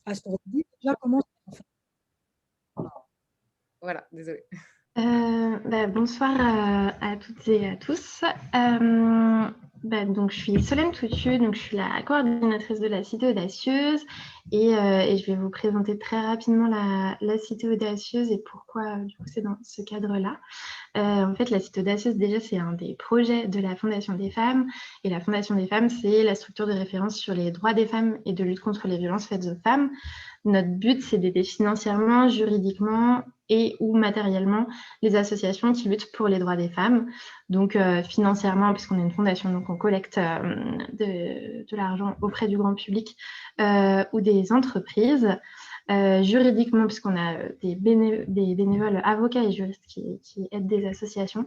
à se redire déjà comment. Voilà, désolée. Bonsoir à toutes et à tous. Donc, je suis Solène Toutieux, donc je suis la coordinatrice de la Cité Audacieuse et je vais vous présenter très rapidement la Cité Audacieuse et pourquoi du coup c'est dans ce cadre-là. En fait, la Cité Audacieuse, déjà, c'est un des projets de la Fondation des femmes. Et la Fondation des femmes, c'est la structure de référence sur les droits des femmes et de lutte contre les violences faites aux femmes. Notre but, c'est d'aider financièrement, juridiquement et ou matériellement les associations qui luttent pour les droits des femmes. Donc, financièrement, puisqu'on est une fondation, donc on collecte de l'argent auprès du grand public ou des entreprises. Juridiquement, puisqu'on a des bénévoles avocats et juristes qui aident des associations,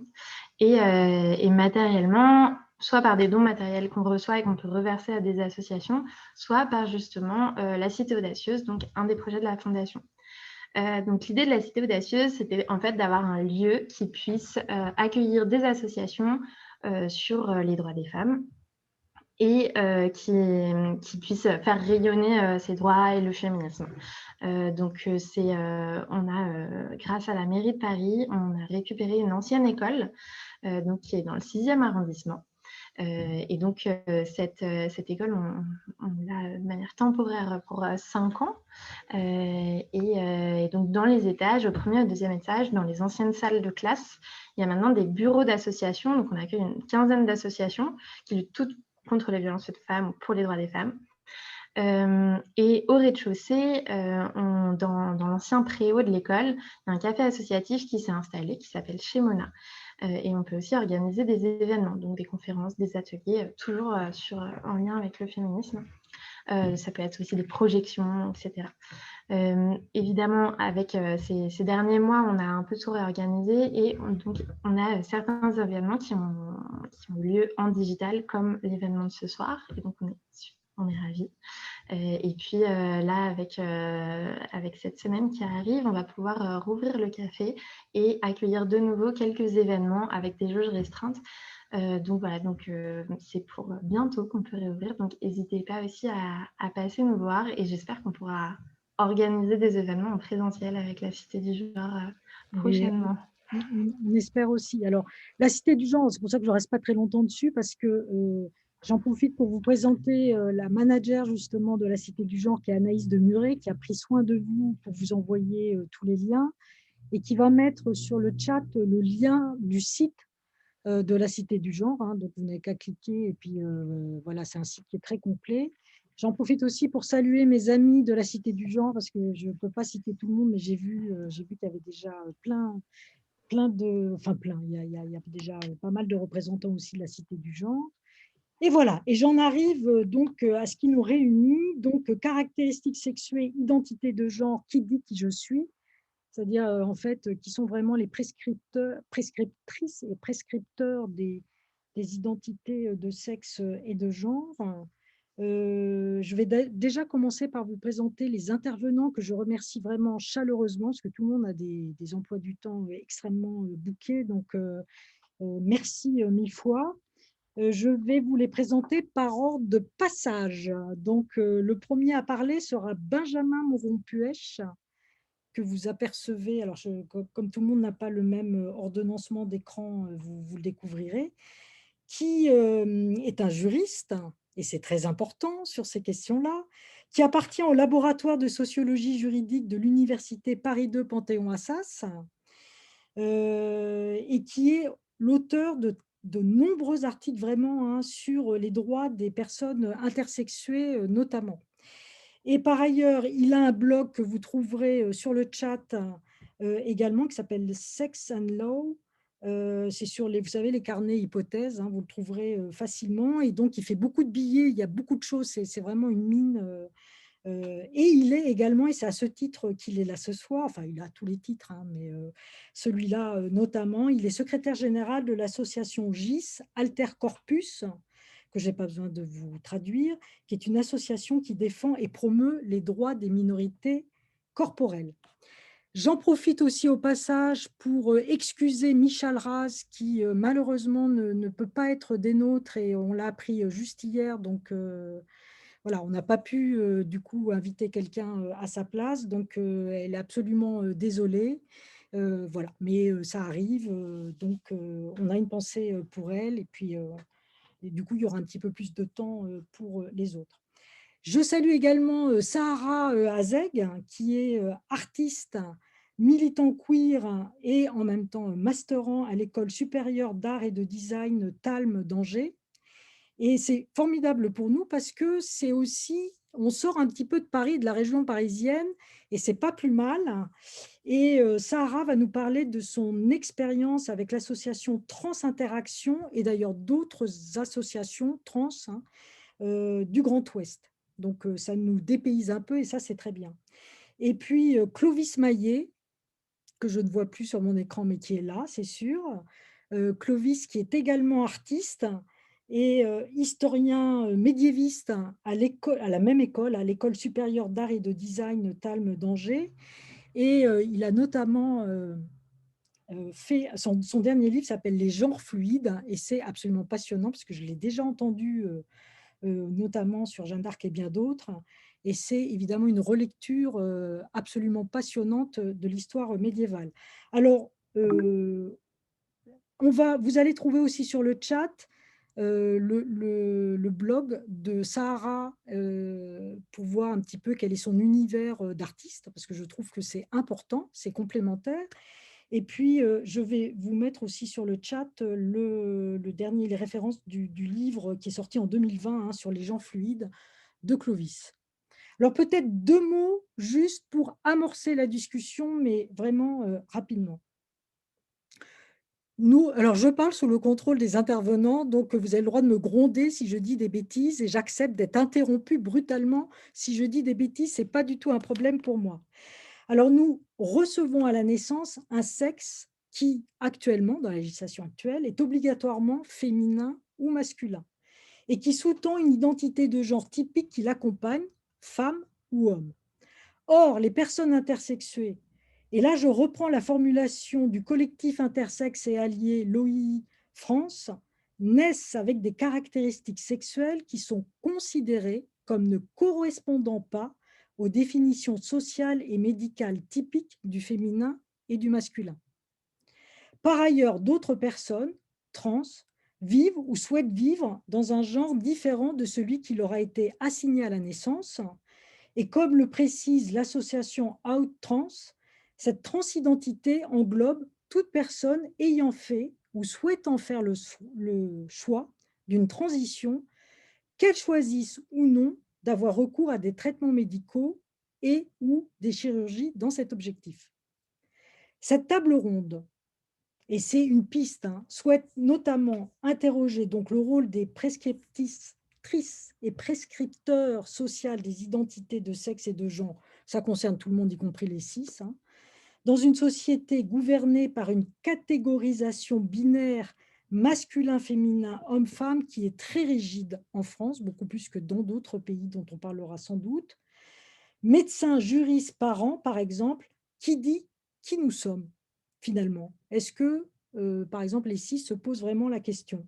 et matériellement, soit par des dons matériels qu'on reçoit et qu'on peut reverser à des associations, soit par justement la Cité Audacieuse, donc un des projets de la Fondation. Donc l'idée de la Cité Audacieuse, c'était en fait d'avoir un lieu qui puisse accueillir des associations sur les droits des femmes et qui puisse faire rayonner ces droits et le féminisme. On a, grâce à la mairie de Paris, on a récupéré une ancienne école donc, qui est dans le 6e arrondissement. Et donc, cette école, on l'a de manière temporaire pour 5 ans. Et donc, dans les étages, au premier et au deuxième étage, dans les anciennes salles de classe, il y a maintenant des bureaux d'associations. Donc, on accueille une quinzaine d'associations qui luttent toutes contre les violences faites aux femmes ou pour les droits des femmes. Et au rez-de-chaussée, dans l'ancien préau de l'école, il y a un café associatif qui s'est installé, qui s'appelle Chez Mona. Et on peut aussi organiser des événements, donc des conférences, des ateliers, toujours en lien avec le féminisme. Ça peut être aussi des projections, etc. Évidemment, avec ces derniers mois, on a un peu tout réorganisé et donc on a certains événements qui ont lieu en digital, comme l'événement de ce soir. Et donc, on est ravis. Et puis là, avec cette semaine qui arrive, on va pouvoir rouvrir le café et accueillir de nouveau quelques événements avec des jauges restreintes. Donc voilà, c'est pour bientôt qu'on peut réouvrir. Donc n'hésitez pas aussi à passer nous voir et j'espère qu'on pourra organiser des événements en présentiel avec la Cité du Genre Oui, prochainement. on espère aussi. Alors, la Cité du genre, c'est pour ça que je ne reste pas très longtemps dessus, parce que j'en profite pour vous présenter la manager justement de la Cité du genre, qui est Anaïs de Muret, qui a pris soin de vous pour vous envoyer tous les liens et qui va mettre sur le chat le lien du site de la Cité du genre. Hein, donc, vous n'avez qu'à cliquer et puis voilà, c'est un site qui est très complet. J'en profite aussi pour saluer mes amis de la Cité du genre, parce que je ne peux pas citer tout le monde, mais j'ai vu qu'il y avait déjà plein de, enfin plein, il y a déjà pas mal de représentants aussi de la Cité du genre. Et voilà, et j'en arrive donc à ce qui nous réunit, donc caractéristiques sexuées, identité de genre, qui dit qui je suis, c'est-à-dire en fait qui sont vraiment les prescriptrices et prescripteurs des identités de sexe et de genre. Je vais déjà commencer par vous présenter les intervenants que je remercie vraiment chaleureusement, parce que tout le monde a des emplois du temps extrêmement bouqués, donc merci mille fois. Je vais vous les présenter par ordre de passage. Donc, le premier à parler sera Benjamin Moron-Puech, que vous apercevez. Alors, comme tout le monde n'a pas le même ordonnancement d'écran, vous le découvrirez, qui est un juriste, et c'est très important sur ces questions-là, qui appartient au laboratoire de sociologie juridique de l'Université Paris 2 Panthéon-Assas, et qui est l'auteur de nombreux articles vraiment sur les droits des personnes intersexuées notamment. Et par ailleurs, il a un blog que vous trouverez sur le chat également, qui s'appelle Sex and Law. C'est sur vous savez, les carnets hypothèses, vous le trouverez facilement. Et donc, il fait beaucoup de billets, il y a beaucoup de choses, c'est vraiment une mine. Et il est également, et c'est à ce titre qu'il est là ce soir, enfin, il a tous les titres, mais celui-là notamment, il est secrétaire général de l'association GIS, Alter Corpus, que je n'ai pas besoin de vous traduire, qui est une association qui défend et promeut les droits des minorités corporelles. J'en profite aussi au passage pour excuser Michal Raz, qui malheureusement ne peut pas être des nôtres, et on l'a appris juste hier, donc voilà, on n'a pas pu du coup inviter quelqu'un à sa place, donc elle est absolument désolée. Voilà, mais ça arrive, donc on a une pensée pour elle, et puis et du coup, il y aura un petit peu plus de temps pour les autres. Je salue également Sahara Azeg, qui est artiste, militant queer et en même temps masterant à l'École supérieure d'art et de design Talm d'Angers. Et c'est formidable pour nous parce que c'est aussi, on sort un petit peu de Paris, de la région parisienne, et c'est pas plus mal. Et Sahara va nous parler de son expérience avec l'association Trans Interaction et d'ailleurs d'autres associations trans, hein, du Grand Ouest. Donc ça nous dépayse un peu et ça c'est très bien. Et puis Clovis Maillet, que je ne vois plus sur mon écran mais qui est là, c'est sûr. Clovis qui est également artiste et historien médiéviste à l'école, à la même école, à l'École supérieure d'art et de design Talm d'Angers. Et il a notamment fait, son dernier livre s'appelle Les genres fluides et c'est absolument passionnant parce que je l'ai déjà entendu notamment sur Jeanne d'Arc et bien d'autres. Et c'est évidemment une relecture absolument passionnante de l'histoire médiévale. Alors, vous allez trouver aussi sur le chat le blog de Sahara pour voir un petit peu quel est son univers d'artiste, parce que je trouve que c'est important, c'est complémentaire. Et puis, je vais vous mettre aussi sur le chat le dernier, les références du livre qui est sorti en 2020 hein, sur les gens fluides de Clovis. Alors, peut-être 2 mots juste pour amorcer la discussion, mais vraiment rapidement. Nous, alors je parle sous le contrôle des intervenants, donc vous avez le droit de me gronder si je dis des bêtises et j'accepte d'être interrompu brutalement si je dis des bêtises, ce n'est pas du tout un problème pour moi. Alors, nous recevons à la naissance un sexe qui, actuellement, dans la législation actuelle, est obligatoirement féminin ou masculin et qui sous-tend une identité de genre typique qui l'accompagne, femme ou homme. Or, les personnes intersexuées, et là je reprends la formulation du collectif intersexe et allié l'OI France, naissent avec des caractéristiques sexuelles qui sont considérées comme ne correspondant pas aux définitions sociales et médicales typiques du féminin et du masculin. Par ailleurs, d'autres personnes trans vivent ou souhaitent vivre dans un genre différent de celui qui leur a été assigné à la naissance. Et comme le précise l'association OutTrans, cette transidentité englobe toute personne ayant fait ou souhaitant faire le choix d'une transition, qu'elle choisisse ou non d'avoir recours à des traitements médicaux et ou des chirurgies dans cet objectif. Cette table ronde, et c'est une piste, hein, souhaite notamment interroger donc le rôle des prescriptrices et prescripteurs sociaux des identités de sexe et de genre, ça concerne tout le monde, y compris les cis, hein, dans une société gouvernée par une catégorisation binaire masculin-féminin, homme-femme, qui est très rigide en France, beaucoup plus que dans d'autres pays dont on parlera sans doute. Médecins, juristes, parents, par exemple, qui dit qui nous sommes finalement? Est-ce que, par exemple, les cis se posent vraiment la question?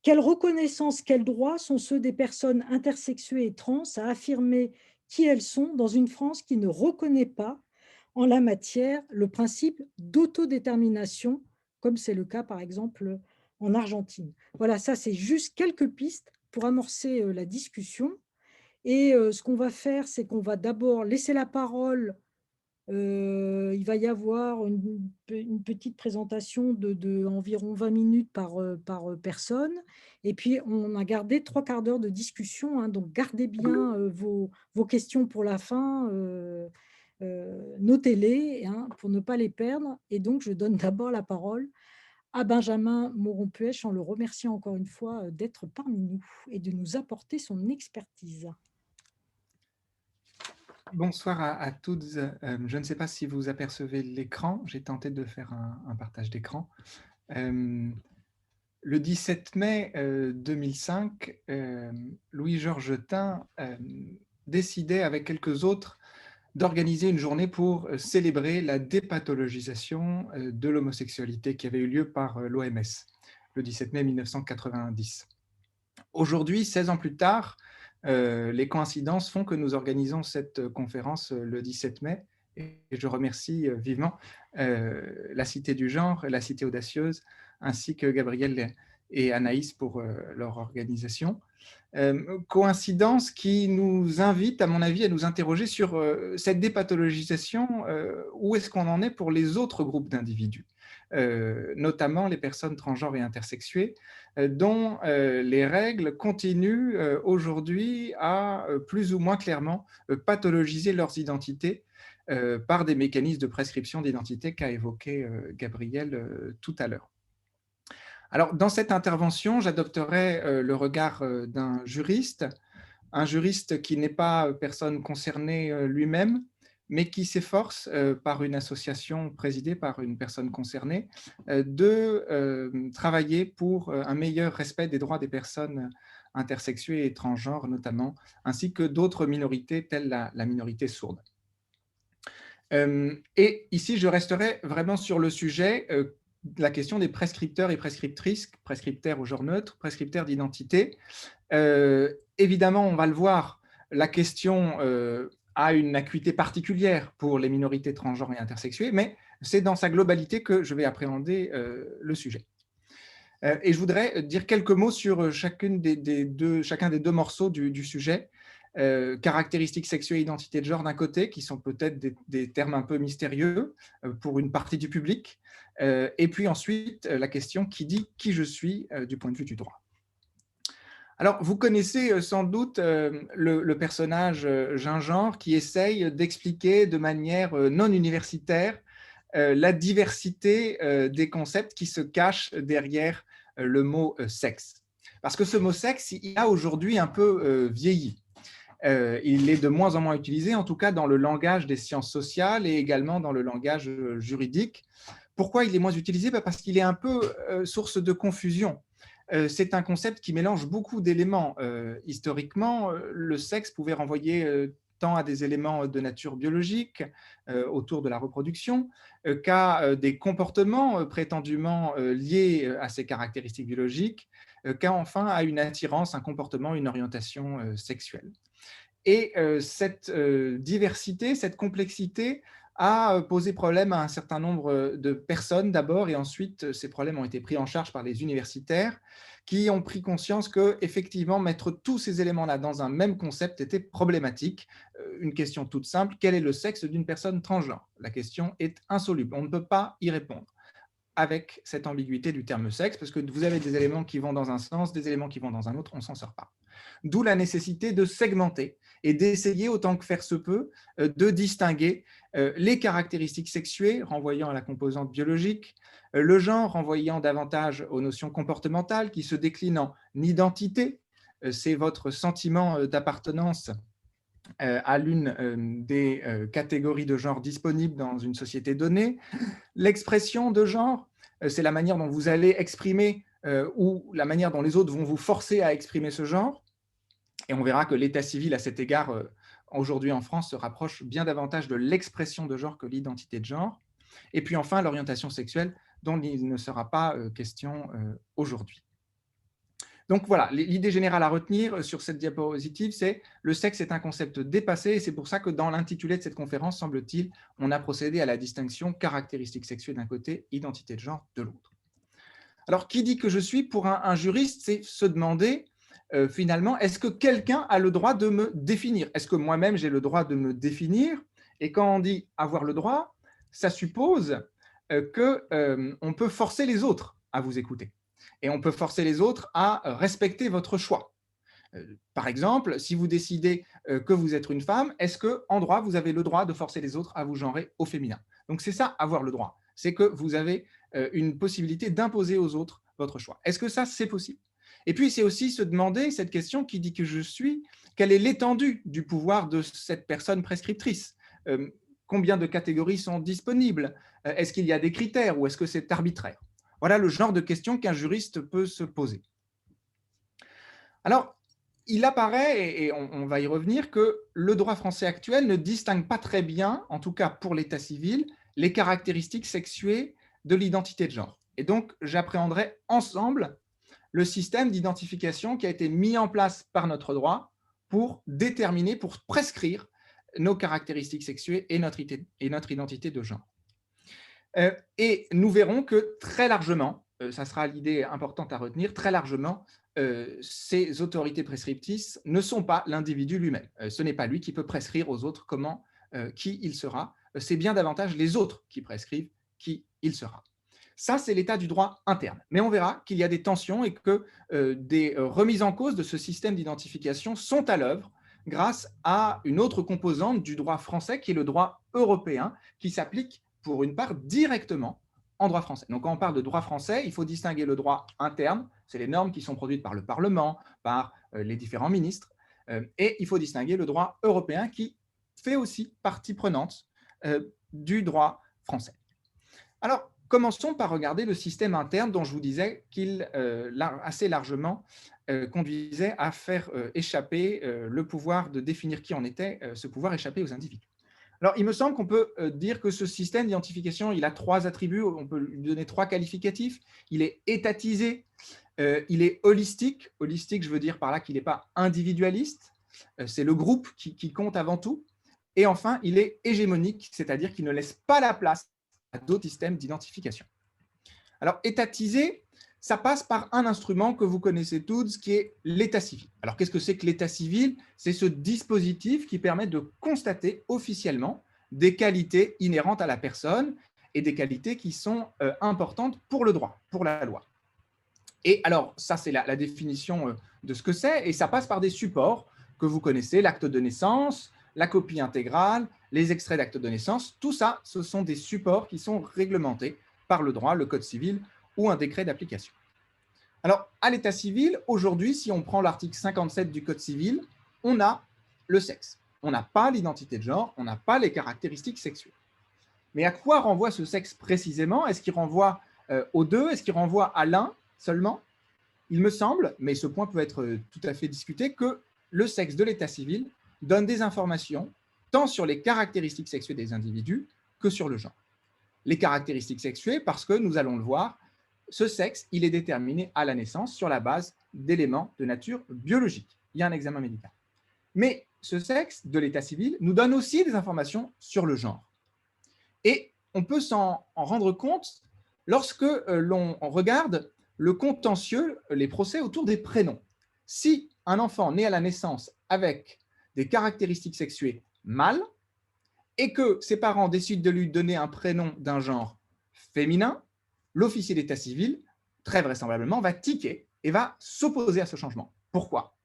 Quelle reconnaissance, quels droits sont ceux des personnes intersexuées et trans à affirmer qui elles sont dans une France qui ne reconnaît pas en la matière le principe d'autodétermination, comme c'est le cas par exemple en Argentine? Voilà, ça c'est juste quelques pistes pour amorcer la discussion. Et ce qu'on va faire, c'est qu'on va d'abord laisser la parole. Il va y avoir une petite présentation de environ 20 minutes par personne. Et puis, on a gardé 3/4 d'heure de discussion, hein, donc gardez bien vos questions pour la fin. Notez-les hein, pour ne pas les perdre. Et donc, je donne d'abord la parole à Benjamin Moron-Puech en le remerciant encore une fois d'être parmi nous et de nous apporter son expertise. Bonsoir à toutes. Je ne sais pas si vous apercevez l'écran. J'ai tenté de faire un partage d'écran. Le 17 mai 2005, Louis-Georges Tin décidait avec quelques autres d'organiser une journée pour célébrer la dépathologisation de l'homosexualité qui avait eu lieu par l'OMS le 17 mai 1990. Aujourd'hui, 16 ans plus tard, les coïncidences font que nous organisons cette conférence le 17 mai et je remercie vivement la Cité du Genre, la Cité Audacieuse, ainsi que Gabriel et Anaïs pour leur organisation. Coïncidence qui nous invite, à mon avis, à nous interroger sur cette dépathologisation, où est-ce qu'on en est pour les autres groupes d'individus, notamment les personnes transgenres et intersexuées, dont les règles continuent aujourd'hui à plus ou moins clairement pathologiser leurs identités par des mécanismes de prescription d'identité qu'a évoqué Gabriel tout à l'heure. Alors, dans cette intervention, j'adopterai le regard d'un juriste, un juriste qui n'est pas personne concernée lui-même, mais qui s'efforce, par une association présidée par une personne concernée, de travailler pour un meilleur respect des droits des personnes intersexuées et transgenres notamment, ainsi que d'autres minorités telles la minorité sourde. Et ici, je resterai vraiment sur le sujet la question des prescripteurs et prescriptrices, prescripteurs au genre neutre, prescripteurs d'identité. Évidemment, on va le voir, la question a une acuité particulière pour les minorités transgenres et intersexuées, mais c'est dans sa globalité que je vais appréhender le sujet. Et je voudrais dire quelques mots sur chacun des deux morceaux du sujet. Caractéristiques sexuelles et identité de genre d'un côté, qui sont peut-être des termes un peu mystérieux pour une partie du public, et puis ensuite la question qui dit qui je suis du point de vue du droit. Alors, vous connaissez sans doute le personnage Gingendre qui essaye d'expliquer de manière non universitaire la diversité des concepts qui se cachent derrière le mot sexe. Parce que ce mot sexe, il a aujourd'hui un peu vieilli. Il est de moins en moins utilisé, en tout cas dans le langage des sciences sociales et également dans le langage juridique. Pourquoi il est moins utilisé? Parce qu'il est un peu source de confusion. C'est un concept qui mélange beaucoup d'éléments. Historiquement, le sexe pouvait renvoyer tant à des éléments de nature biologique autour de la reproduction qu'à des comportements prétendument liés à ces caractéristiques biologiques, qu'à enfin à une attirance, un comportement, une orientation sexuelle. Et cette diversité, cette complexité a posé problème à un certain nombre de personnes d'abord, et ensuite ces problèmes ont été pris en charge par les universitaires qui ont pris conscience qu'effectivement mettre tous ces éléments-là dans un même concept était problématique. Une question toute simple, quel est le sexe d'une personne transgenre? La question est insoluble, on ne peut pas y répondre avec cette ambiguïté du terme sexe, parce que vous avez des éléments qui vont dans un sens, des éléments qui vont dans un autre, on ne s'en sort pas. D'où la nécessité de segmenter et d'essayer, autant que faire se peut, de distinguer les caractéristiques sexuées, renvoyant à la composante biologique, le genre, renvoyant davantage aux notions comportementales, qui se déclinent en identité, c'est votre sentiment d'appartenance à l'une des catégories de genre disponibles dans une société donnée. L'expression de genre, c'est la manière dont vous allez exprimer ou la manière dont les autres vont vous forcer à exprimer ce genre. Et on verra que l'état civil, à cet égard, aujourd'hui en France, se rapproche bien davantage de l'expression de genre que l'identité de genre. Et puis enfin, l'orientation sexuelle, dont il ne sera pas question aujourd'hui. Donc voilà, l'idée générale à retenir sur cette diapositive, c'est le sexe est un concept dépassé, et c'est pour ça que dans l'intitulé de cette conférence, semble-t-il, on a procédé à la distinction caractéristiques sexuelles d'un côté, identité de genre de l'autre. Alors, qui dit que je suis? Pour un juriste, c'est se demander finalement, est-ce que quelqu'un a le droit de me définir? Est-ce que moi-même, j'ai le droit de me définir? Et quand on dit avoir le droit, ça suppose qu'on peut forcer les autres à vous écouter. Et on peut forcer les autres à respecter votre choix. Par exemple, si vous décidez que vous êtes une femme, est-ce qu'en droit, vous avez le droit de forcer les autres à vous genrer au féminin? Donc, c'est ça, avoir le droit. C'est que vous avez une possibilité d'imposer aux autres votre choix. Est-ce que ça, c'est possible? Et puis, c'est aussi se demander cette question qui dit que je suis, quelle est l'étendue du pouvoir de cette personne prescriptrice? Combien de catégories sont disponibles? Est-ce qu'il y a des critères ou est-ce que c'est arbitraire? Voilà le genre de questions qu'un juriste peut se poser. Alors, il apparaît, et on va y revenir, que le droit français actuel ne distingue pas très bien, en tout cas pour l'état civil, les caractéristiques sexuées de l'identité de genre. Et donc, j'appréhenderai ensemble le système d'identification qui a été mis en place par notre droit pour déterminer, pour prescrire nos caractéristiques sexuées et notre identité de genre. Et nous verrons que très largement, ça sera l'idée importante à retenir, très largement, ces autorités prescriptrices ne sont pas l'individu lui-même. Ce n'est pas lui qui peut prescrire aux autres qui il sera. C'est bien davantage les autres qui prescrivent qui il sera. Ça, c'est l'état du droit interne. Mais on verra qu'il y a des tensions et que des remises en cause de ce système d'identification sont à l'œuvre grâce à une autre composante du droit français qui est le droit européen qui s'applique pour une part directement en droit français. Donc quand on parle de droit français, il faut distinguer le droit interne, c'est les normes qui sont produites par le Parlement, par les différents ministres, et il faut distinguer le droit européen qui fait aussi partie prenante du droit français. Alors, commençons par regarder le système interne dont je vous disais qu'il assez largement conduisait à faire échapper le pouvoir de définir qui on était, ce pouvoir échapper aux individus. Alors, il me semble qu'on peut dire que ce système d'identification, il a 3 attributs, on peut lui donner 3 qualificatifs. Il est étatisé, il est holistique. Holistique, je veux dire par là qu'il n'est pas individualiste, c'est le groupe qui compte avant tout. Et enfin, il est hégémonique, c'est-à-dire qu'il ne laisse pas la place à d'autres systèmes d'identification. Alors, étatisé, ça passe par un instrument que vous connaissez tous, qui est l'état civil. Alors, qu'est-ce que c'est que l'état civil? C'est ce dispositif qui permet de constater officiellement des qualités inhérentes à la personne et des qualités qui sont importantes pour le droit, pour la loi. Et alors, ça, c'est la définition de ce que c'est, et ça passe par des supports que vous connaissez, l'acte de naissance, la copie intégrale, les extraits d'acte de naissance. Tout ça, ce sont des supports qui sont réglementés par le droit, le code civil ou un décret d'application. Alors, à l'état civil, aujourd'hui, si on prend l'article 57 du code civil, on a le sexe. On n'a pas l'identité de genre, on n'a pas les caractéristiques sexuelles. Mais à quoi renvoie ce sexe précisément? Est-ce qu'il renvoie aux deux? Est-ce qu'il renvoie à l'un seulement? Il me semble, mais ce point peut être tout à fait discuté, que le sexe de l'état civil donne des informations tant sur les caractéristiques sexuelles des individus que sur le genre. Les caractéristiques sexuelles, parce que nous allons le voir, ce sexe, il est déterminé à la naissance sur la base d'éléments de nature biologique. Il y a un examen médical. Mais ce sexe de l'état civil nous donne aussi des informations sur le genre. Et on peut s'en rendre compte lorsque l'on regarde le contentieux, les procès autour des prénoms. Si un enfant naît à la naissance avec des caractéristiques sexuées mâles et que ses parents décident de lui donner un prénom d'un genre féminin, l'officier d'état civil, très vraisemblablement, va tiquer et va s'opposer à ce changement. Pourquoi?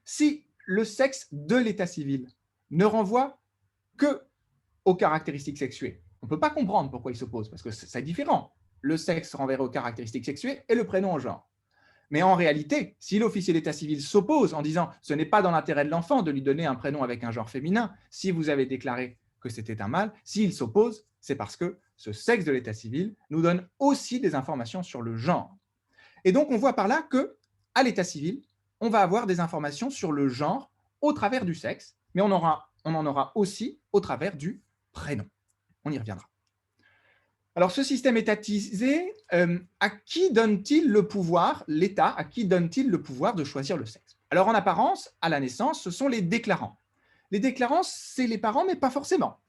Si le sexe de l'état civil ne renvoie que aux caractéristiques sexuées, on ne peut pas comprendre pourquoi il s'oppose, parce que c'est différent. Le sexe renverrait aux caractéristiques sexuées et le prénom au genre. Mais en réalité, si l'officier d'état civil s'oppose en disant « ce n'est pas dans l'intérêt de l'enfant de lui donner un prénom avec un genre féminin, si vous avez déclaré que c'était un mâle », s'il s'oppose, c'est parce que ce sexe de l'état civil nous donne aussi des informations sur le genre. Et donc, on voit par là qu'à l'état civil, on va avoir des informations sur le genre au travers du sexe, mais on en aura aussi au travers du prénom. On y reviendra. Alors, ce système étatisé, à qui donne-t-il le pouvoir, l'État, à qui donne-t-il le pouvoir de choisir le sexe? Alors, en apparence, à la naissance, ce sont les déclarants. Les déclarants, c'est les parents, mais pas forcément.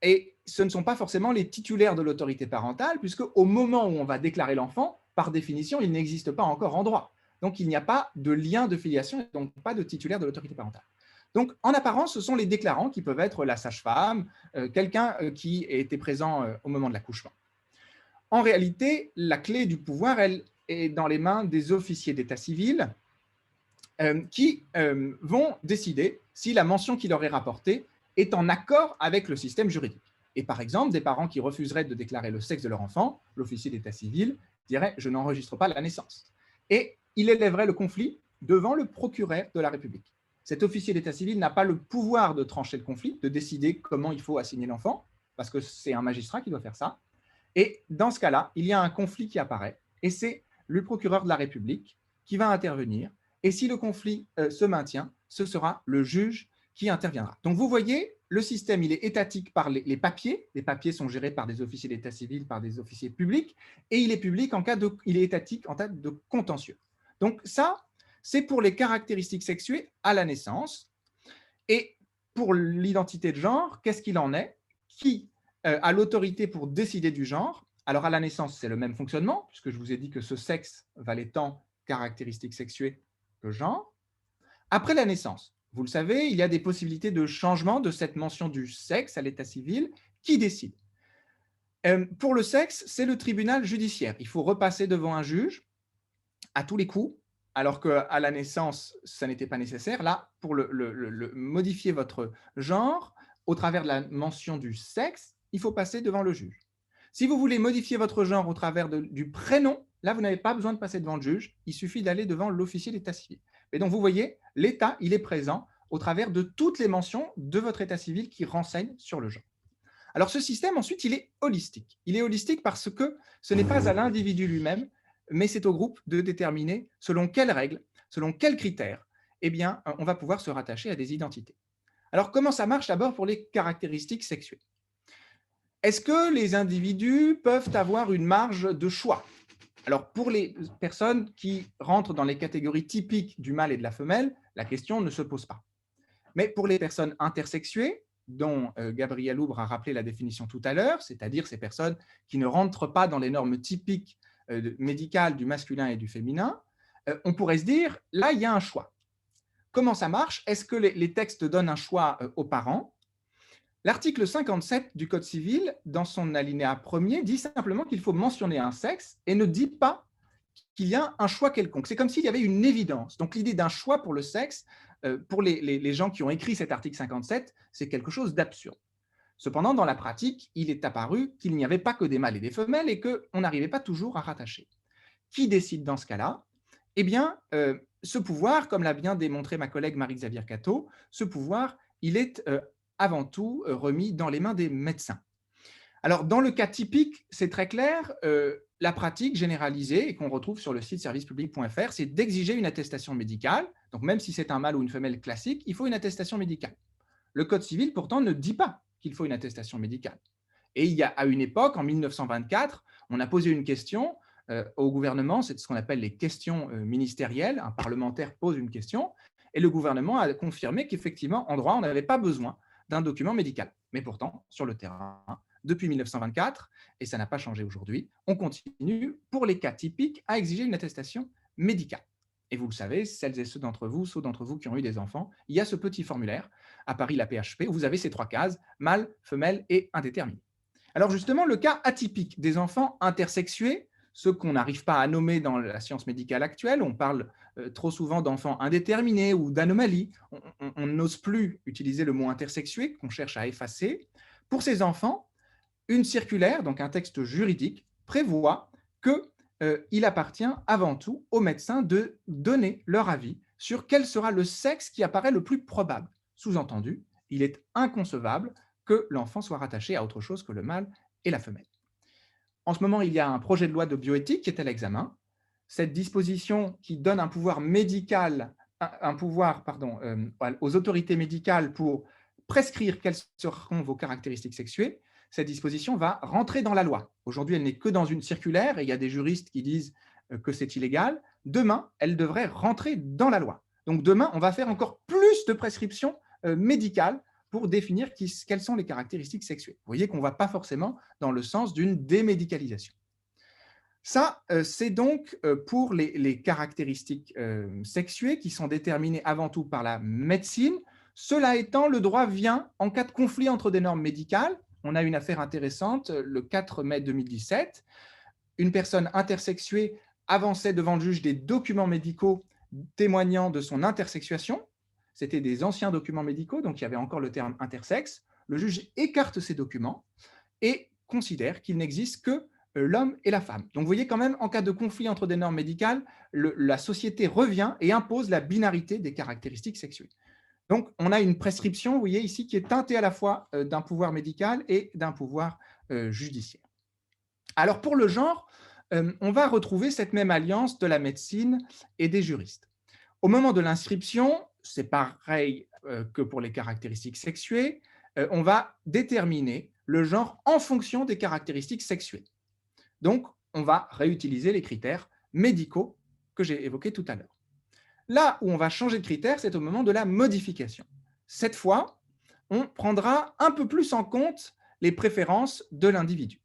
Et ce ne sont pas forcément les titulaires de l'autorité parentale, puisque au moment où on va déclarer l'enfant, par définition, il n'existe pas encore en droit. Donc, il n'y a pas de lien de filiation et donc pas de titulaire de l'autorité parentale. Donc, en apparence, ce sont les déclarants qui peuvent être la sage-femme, quelqu'un qui était présent au moment de l'accouchement. En réalité, la clé du pouvoir, elle est dans les mains des officiers d'état civil qui vont décider si la mention qui leur est rapportée est en accord avec le système juridique. Et par exemple, des parents qui refuseraient de déclarer le sexe de leur enfant, l'officier d'état civil dirait « je n'enregistre pas la naissance ». Et il élèverait le conflit devant le procureur de la République. Cet officier d'état civil n'a pas le pouvoir de trancher le conflit, de décider comment il faut assigner l'enfant, parce que c'est un magistrat qui doit faire ça. Et dans ce cas-là, il y a un conflit qui apparaît, et c'est le procureur de la République qui va intervenir. Et si le conflit se maintient, ce sera le juge qui interviendra. Donc vous voyez, le système il est étatique par les papiers. Les papiers sont gérés par des officiers d'état civil, par des officiers publics, et il est public il est étatique en cas de contentieux. Donc ça, c'est pour les caractéristiques sexuées à la naissance. Et pour l'identité de genre, qu'est-ce qu'il en est? Qui a l'autorité pour décider du genre? Alors, à la naissance, c'est le même fonctionnement, puisque je vous ai dit que ce sexe valait tant caractéristiques sexuées que genre. Après la naissance, vous le savez, il y a des possibilités de changement de cette mention du sexe à l'état civil. Qui décide? Pour le sexe, c'est le tribunal judiciaire. Il faut repasser devant un juge à tous les coups, alors qu'à la naissance, ça n'était pas nécessaire. Là, pour modifier votre genre, au travers de la mention du sexe, il faut passer devant le juge. Si vous voulez modifier votre genre au travers du prénom, là, vous n'avez pas besoin de passer devant le juge, il suffit d'aller devant l'officier d'état civil. Et donc, vous voyez, l'État, il est présent au travers de toutes les mentions de votre état civil qui renseignent sur le genre. Alors, ce système, ensuite, il est holistique. Il est holistique parce que ce n'est pas à l'individu lui-même, mais c'est au groupe de déterminer selon quelles règles, selon quels critères, eh bien, on va pouvoir se rattacher à des identités. Alors, comment ça marche d'abord pour les caractéristiques sexuées? Est-ce que les individus peuvent avoir une marge de choix? Alors, pour les personnes qui rentrent dans les catégories typiques du mâle et de la femelle, la question ne se pose pas. Mais pour les personnes intersexuées, dont Gabriel Oubre a rappelé la définition tout à l'heure, c'est-à-dire ces personnes qui ne rentrent pas dans les normes typiques médicales du masculin et du féminin, on pourrait se dire, là, il y a un choix. Comment ça marche? Est-ce que les textes donnent un choix aux parents? L'article 57 du Code civil, dans son alinéa premier, dit simplement qu'il faut mentionner un sexe et ne dit pas qu'il y a un choix quelconque. C'est comme s'il y avait une évidence. Donc l'idée d'un choix pour le sexe, pour les gens qui ont écrit cet article 57, c'est quelque chose d'absurde. Cependant, dans la pratique, il est apparu qu'il n'y avait pas que des mâles et des femelles et qu'on n'arrivait pas toujours à rattacher. Qui décide dans ce cas-là? Eh bien, ce pouvoir, comme l'a bien démontré ma collègue Marie-Xavier Cateau, ce pouvoir, il est avant tout remis dans les mains des médecins. Alors, dans le cas typique, c'est très clair, la pratique généralisée, et qu'on retrouve sur le site servicepublic.fr, c'est d'exiger une attestation médicale. Donc, même si c'est un mâle ou une femelle classique, il faut une attestation médicale. Le Code civil, pourtant, ne dit pas qu'il faut une attestation médicale. Et il y a, à une époque, en 1924, on a posé une question au gouvernement, c'est ce qu'on appelle les questions ministérielles. Un parlementaire pose une question, et le gouvernement a confirmé qu'effectivement, en droit, on n'avait pas besoin d'un document médical. Mais pourtant, sur le terrain, depuis 1924, et ça n'a pas changé aujourd'hui, on continue, pour les cas typiques, à exiger une attestation médicale. Et vous le savez, celles et ceux d'entre vous qui ont eu des enfants, il y a ce petit formulaire, à Paris, la PHP, où vous avez ces 3 cases, mâle, femelle et indéterminé. Alors justement, le cas atypique des enfants intersexués, ceux qu'on n'arrive pas à nommer dans la science médicale actuelle, on parle trop souvent d'enfants indéterminés ou d'anomalies, on n'ose plus utiliser le mot intersexué, qu'on cherche à effacer. Pour ces enfants, une circulaire, donc un texte juridique, prévoit qu'il appartient avant tout aux médecins de donner leur avis sur quel sera le sexe qui apparaît le plus probable. Sous-entendu, il est inconcevable que l'enfant soit rattaché à autre chose que le mâle et la femelle. En ce moment, il y a un projet de loi de bioéthique qui est à l'examen. Cette disposition qui donne un pouvoir médical, aux autorités médicales pour prescrire quelles seront vos caractéristiques sexuées, cette disposition va rentrer dans la loi. Aujourd'hui, elle n'est que dans une circulaire et il y a des juristes qui disent que c'est illégal. Demain, elle devrait rentrer dans la loi. Donc demain, on va faire encore plus de prescriptions médicales pour définir quelles sont les caractéristiques sexuées. Vous voyez qu'on ne va pas forcément dans le sens d'une démédicalisation. Ça, c'est donc pour les caractéristiques sexuées qui sont déterminées avant tout par la médecine. Cela étant, le droit vient en cas de conflit entre des normes médicales. On a une affaire intéressante le 4 mai 2017. Une personne intersexuée avançait devant le juge des documents médicaux témoignant de son intersexuation. C'était des anciens documents médicaux, donc il y avait encore le terme intersexe. Le juge écarte ces documents et considère qu'il n'existe que l'homme et la femme. Donc vous voyez quand même, en cas de conflit entre des normes médicales, la société revient et impose la binarité des caractéristiques sexuées. Donc on a une prescription, vous voyez ici, qui est teintée à la fois d'un pouvoir médical et d'un pouvoir judiciaire. Alors pour le genre, on va retrouver cette même alliance de la médecine et des juristes. Au moment de l'inscription, c'est pareil que pour les caractéristiques sexuées, on va déterminer le genre en fonction des caractéristiques sexuées. Donc, on va réutiliser les critères médicaux que j'ai évoqués tout à l'heure. Là où on va changer de critère, c'est au moment de la modification. cette fois, on prendra un peu plus en compte les préférences de l'individu.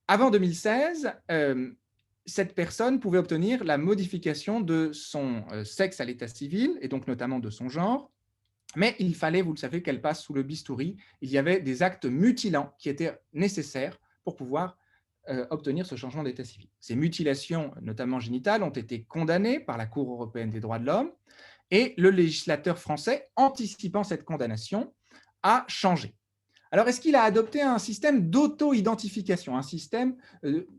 Avant 2016, cette personne pouvait obtenir la modification de son sexe à l'état civil, et donc notamment de son genre, mais il fallait, vous le savez, qu'elle passe sous le bistouri. Il y avait des actes mutilants qui étaient nécessaires pour pouvoir obtenir ce changement d'état civil. Ces mutilations, notamment génitales, ont été condamnées par la Cour européenne des droits de l'homme, et le législateur français, anticipant cette condamnation, a changé. Alors, est-ce qu'il a adopté un système d'auto-identification, un système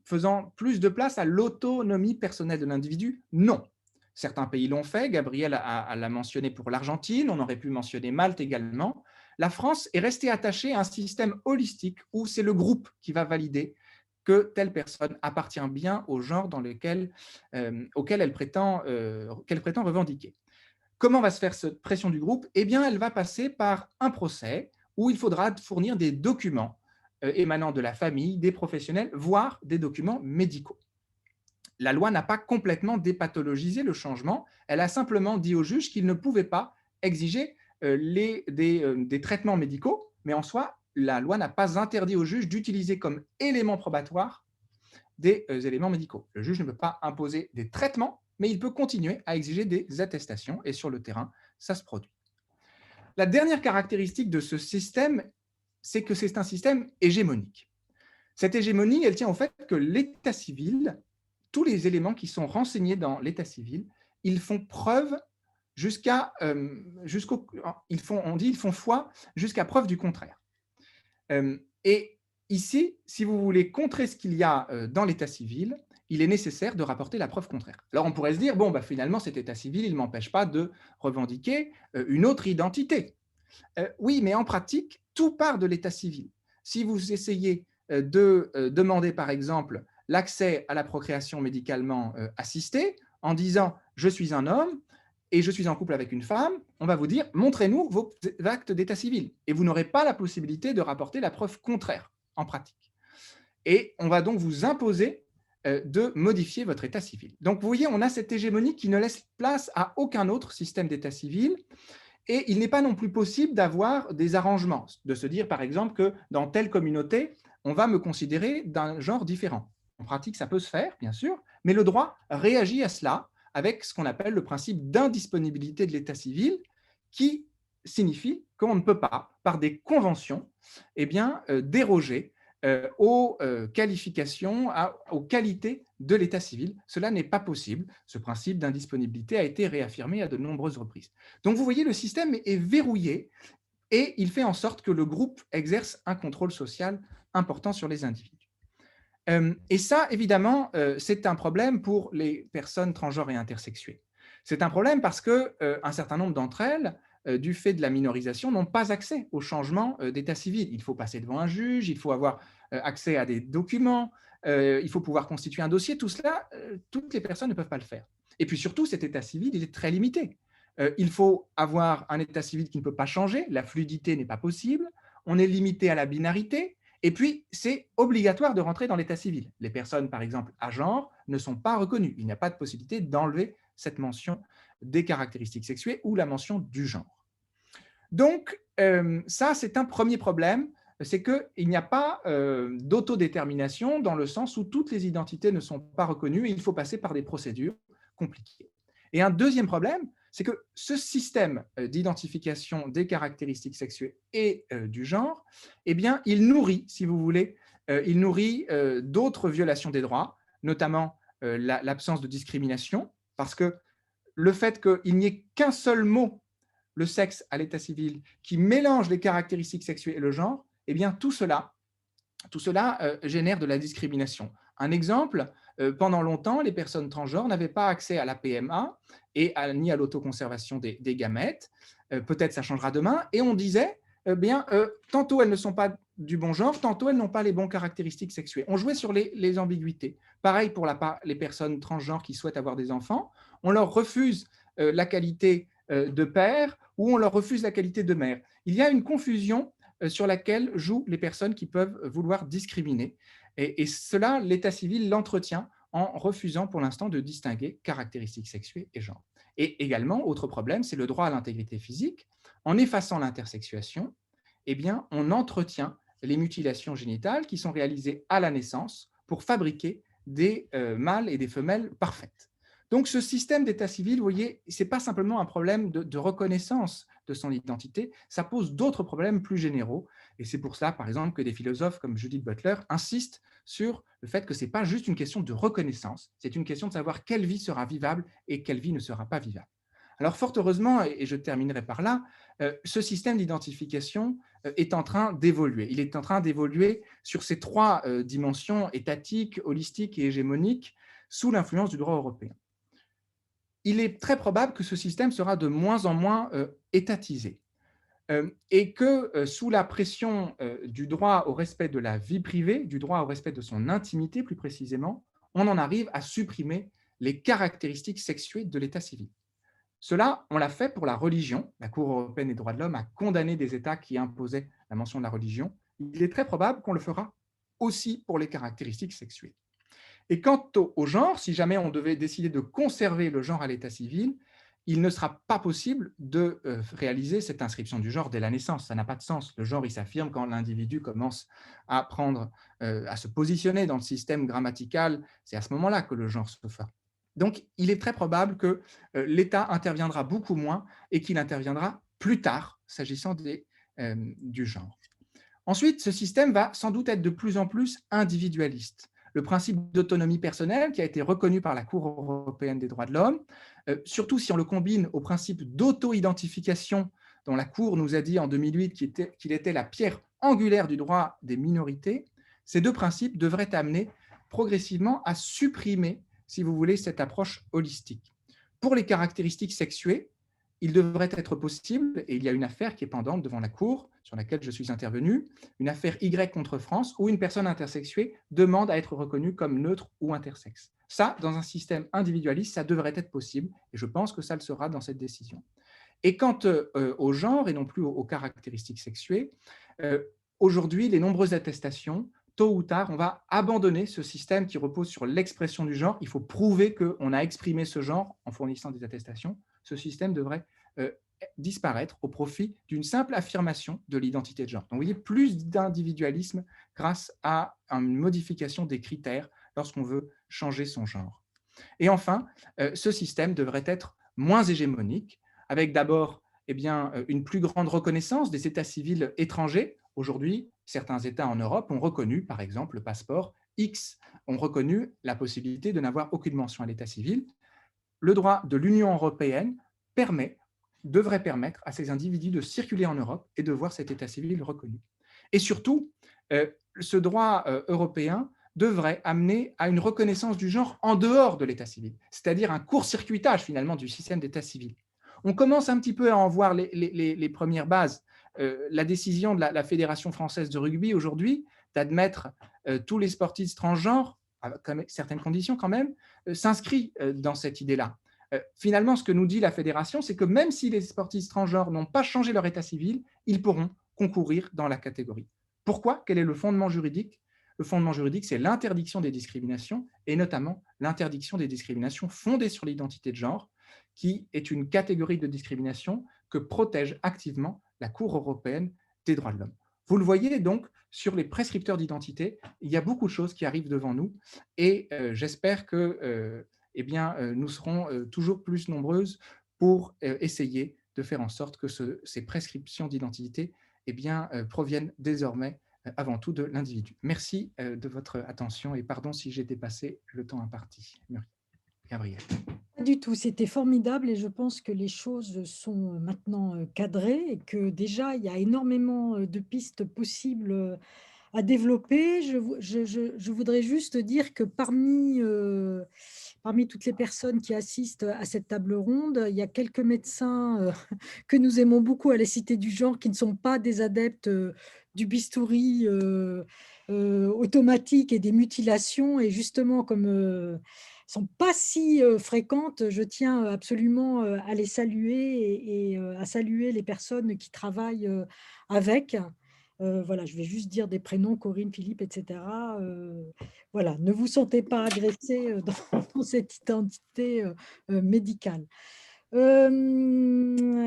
faisant plus de place à l'autonomie personnelle de l'individu? Non. Certains pays l'ont fait, Gabriel l'a mentionné pour l'Argentine, on aurait pu mentionner Malte également. La France est restée attachée à un système holistique où c'est le groupe qui va valider que telle personne appartient bien au genre auquel qu'elle prétend revendiquer. Comment va se faire cette pression du groupe? Eh bien, elle va passer par un procès où il faudra fournir des documents émanant de la famille, des professionnels, voire des documents médicaux. La loi n'a pas complètement dépathologisé le changement, elle a simplement dit au juge qu'il ne pouvait pas exiger des traitements médicaux, mais en soi, la loi n'a pas interdit au juge d'utiliser comme élément probatoire des éléments médicaux. Le juge ne peut pas imposer des traitements, mais il peut continuer à exiger des attestations, et sur le terrain, ça se produit. La dernière caractéristique de ce système, c'est que c'est un système hégémonique. Cette hégémonie, elle tient au fait que l'état civil, tous les éléments qui sont renseignés dans l'état civil, ils font preuve ils font foi jusqu'à preuve du contraire. Et ici, si vous voulez contrer ce qu'il y a dans l'état civil, il est nécessaire de rapporter la preuve contraire. Alors on pourrait se dire, bon, bah, finalement, cet état civil, il ne m'empêche pas de revendiquer une autre identité. Oui, mais en pratique, tout part de l'état civil. Si vous essayez de demander, par exemple, l'accès à la procréation médicalement assistée, en disant « je suis un homme et je suis en couple avec une femme », on va vous dire « montrez-nous vos actes d'état civil ». Et vous n'aurez pas la possibilité de rapporter la preuve contraire en pratique. Et on va donc vous imposer de modifier votre état civil. Donc vous voyez, on a cette hégémonie qui ne laisse place à aucun autre système d'état civil. Et il n'est pas non plus possible d'avoir des arrangements, de se dire par exemple que dans telle communauté, on va me considérer d'un genre différent. En pratique, ça peut se faire, bien sûr, mais le droit réagit à cela avec ce qu'on appelle le principe d'indisponibilité de l'état civil, qui signifie qu'on ne peut pas, par des conventions, déroger aux qualifications, aux qualités de l'état civil. Cela n'est pas possible. Ce principe d'indisponibilité a été réaffirmé à de nombreuses reprises. Donc vous voyez, le système est verrouillé et il fait en sorte que le groupe exerce un contrôle social important sur les individus. Et ça, évidemment, c'est un problème pour les personnes transgenres et intersexuées. C'est un problème parce qu'un certain nombre d'entre elles, du fait de la minorisation, n'ont pas accès au changement d'état civil. Il faut passer devant un juge, il faut avoir accès à des documents, il faut pouvoir constituer un dossier. Tout cela, toutes les personnes ne peuvent pas le faire. Et puis surtout, cet état civil, il est très limité. Il faut avoir un état civil qui ne peut pas changer, la fluidité n'est pas possible, on est limité à la binarité, et puis c'est obligatoire de rentrer dans l'état civil. Les personnes, par exemple, à genre, ne sont pas reconnues. Il n'y a pas de possibilité d'enlever cette mention des caractéristiques sexuées ou la mention du genre. Donc, ça, c'est un premier problème, c'est qu'il n'y a pas d'autodétermination dans le sens où toutes les identités ne sont pas reconnues et il faut passer par des procédures compliquées. Et un deuxième problème, c'est que ce système d'identification des caractéristiques sexuées et du genre, eh bien, il nourrit, si vous voulez, il nourrit d'autres violations des droits, notamment l'absence de discrimination, parce que le fait qu'il n'y ait qu'un seul mot, le sexe à l'état civil, qui mélange les caractéristiques sexuées et le genre, eh bien, tout cela génère de la discrimination. Un exemple, pendant longtemps, les personnes transgenres n'avaient pas accès à la PMA ni à l'autoconservation des gamètes. Peut-être ça changera demain. Et on disait, tantôt elles ne sont pas du bon genre, tantôt elles n'ont pas les bonnes caractéristiques sexuées. On jouait sur les ambiguïtés. Pareil pour les personnes transgenres qui souhaitent avoir des enfants. On leur refuse la qualité de père ou on leur refuse la qualité de mère. Il y a une confusion sur laquelle jouent les personnes qui peuvent vouloir discriminer. Et cela, l'état civil l'entretient en refusant pour l'instant de distinguer caractéristiques sexuées et genre. Et également, autre problème, c'est le droit à l'intégrité physique. En effaçant l'intersexuation, eh bien, on entretient les mutilations génitales qui sont réalisées à la naissance pour fabriquer des mâles et des femelles parfaites. Donc, ce système d'état civil, vous voyez, ce n'est pas simplement un problème de reconnaissance de son identité, ça pose d'autres problèmes plus généraux. Et c'est pour cela, par exemple, que des philosophes comme Judith Butler insistent sur le fait que ce n'est pas juste une question de reconnaissance, c'est une question de savoir quelle vie sera vivable et quelle vie ne sera pas vivable. Alors, fort heureusement, et je terminerai par là, ce système d'identification est en train d'évoluer. Il est en train d'évoluer sur ces trois dimensions étatiques, holistiques et hégémoniques sous l'influence du droit européen. Il est très probable que ce système sera de moins en moins étatisé et que sous la pression du droit au respect de la vie privée, du droit au respect de son intimité plus précisément, on en arrive à supprimer les caractéristiques sexuées de l'état civil. Cela, on l'a fait pour la religion. La Cour européenne des droits de l'homme a condamné des États qui imposaient la mention de la religion. Il est très probable qu'on le fera aussi pour les caractéristiques sexuées. Et quant au genre, si jamais on devait décider de conserver le genre à l'état civil, il ne sera pas possible de réaliser cette inscription du genre dès la naissance. Ça n'a pas de sens. Le genre, il s'affirme quand l'individu commence à à se positionner dans le système grammatical. C'est à ce moment-là que le genre se fera. Donc, il est très probable que l'État interviendra beaucoup moins et qu'il interviendra plus tard, s'agissant du genre. Ensuite, ce système va sans doute être de plus en plus individualiste. Le principe d'autonomie personnelle qui a été reconnu par la Cour européenne des droits de l'homme, surtout si on le combine au principe d'auto-identification dont la Cour nous a dit en 2008 qu'il était la pierre angulaire du droit des minorités, ces deux principes devraient amener progressivement à supprimer, si vous voulez, cette approche holistique. Pour les caractéristiques sexuées, il devrait être possible, et il y a une affaire qui est pendante devant la Cour, sur laquelle je suis intervenu, une affaire Y contre France, où une personne intersexuée demande à être reconnue comme neutre ou intersexe. Ça, dans un système individualiste, ça devrait être possible, et je pense que ça le sera dans cette décision. Et quant au genre, et non plus aux caractéristiques sexuées, aujourd'hui, les nombreuses attestations, tôt ou tard, on va abandonner ce système qui repose sur l'expression du genre. Il faut prouver qu'on a exprimé ce genre en fournissant des attestations. Ce système devrait disparaître au profit d'une simple affirmation de l'identité de genre. Donc, vous voyez, plus d'individualisme grâce à une modification des critères lorsqu'on veut changer son genre. Et enfin, ce système devrait être moins hégémonique, avec d'abord une plus grande reconnaissance des états civils étrangers. Aujourd'hui, certains États en Europe ont reconnu, par exemple, le passeport X, ont reconnu la possibilité de n'avoir aucune mention à l'état civil. Le droit de l'Union européenne devrait permettre à ces individus de circuler en Europe et de voir cet état civil reconnu. Et surtout, ce droit européen devrait amener à une reconnaissance du genre en dehors de l'état civil, c'est-à-dire un court-circuitage finalement du système d'état civil. On commence un petit peu à en voir les premières bases. La décision de la Fédération française de rugby aujourd'hui d'admettre tous les sportifs transgenres, avec certaines conditions quand même, s'inscrit dans cette idée-là. Finalement, ce que nous dit la Fédération, c'est que même si les sportifs transgenres n'ont pas changé leur état civil, ils pourront concourir dans la catégorie. Pourquoi ? Quel est le fondement juridique ? Le fondement juridique, c'est l'interdiction des discriminations, et notamment l'interdiction des discriminations fondées sur l'identité de genre, qui est une catégorie de discrimination que protège activement la Cour européenne des droits de l'homme. Vous le voyez donc, sur les prescripteurs d'identité, il y a beaucoup de choses qui arrivent devant nous, et j'espère que nous serons toujours plus nombreuses pour essayer de faire en sorte que ces prescriptions d'identité proviennent désormais avant tout de l'individu. Merci de votre attention et pardon si j'ai dépassé le temps imparti. Gabrielle. Pas du tout, c'était formidable et je pense que les choses sont maintenant cadrées et que déjà il y a énormément de pistes possibles à développer. Je voudrais juste dire que parmi toutes les personnes qui assistent à cette table ronde, il y a quelques médecins que nous aimons beaucoup à la Cité du Genre qui ne sont pas des adeptes du bistouri automatique et des mutilations. Et justement, comme sont pas si fréquentes, je tiens absolument à les saluer et à saluer les personnes qui travaillent avec. Voilà, je vais juste dire des prénoms, Corinne, Philippe, etc. Voilà, ne vous sentez pas agressé dans cette identité médicale.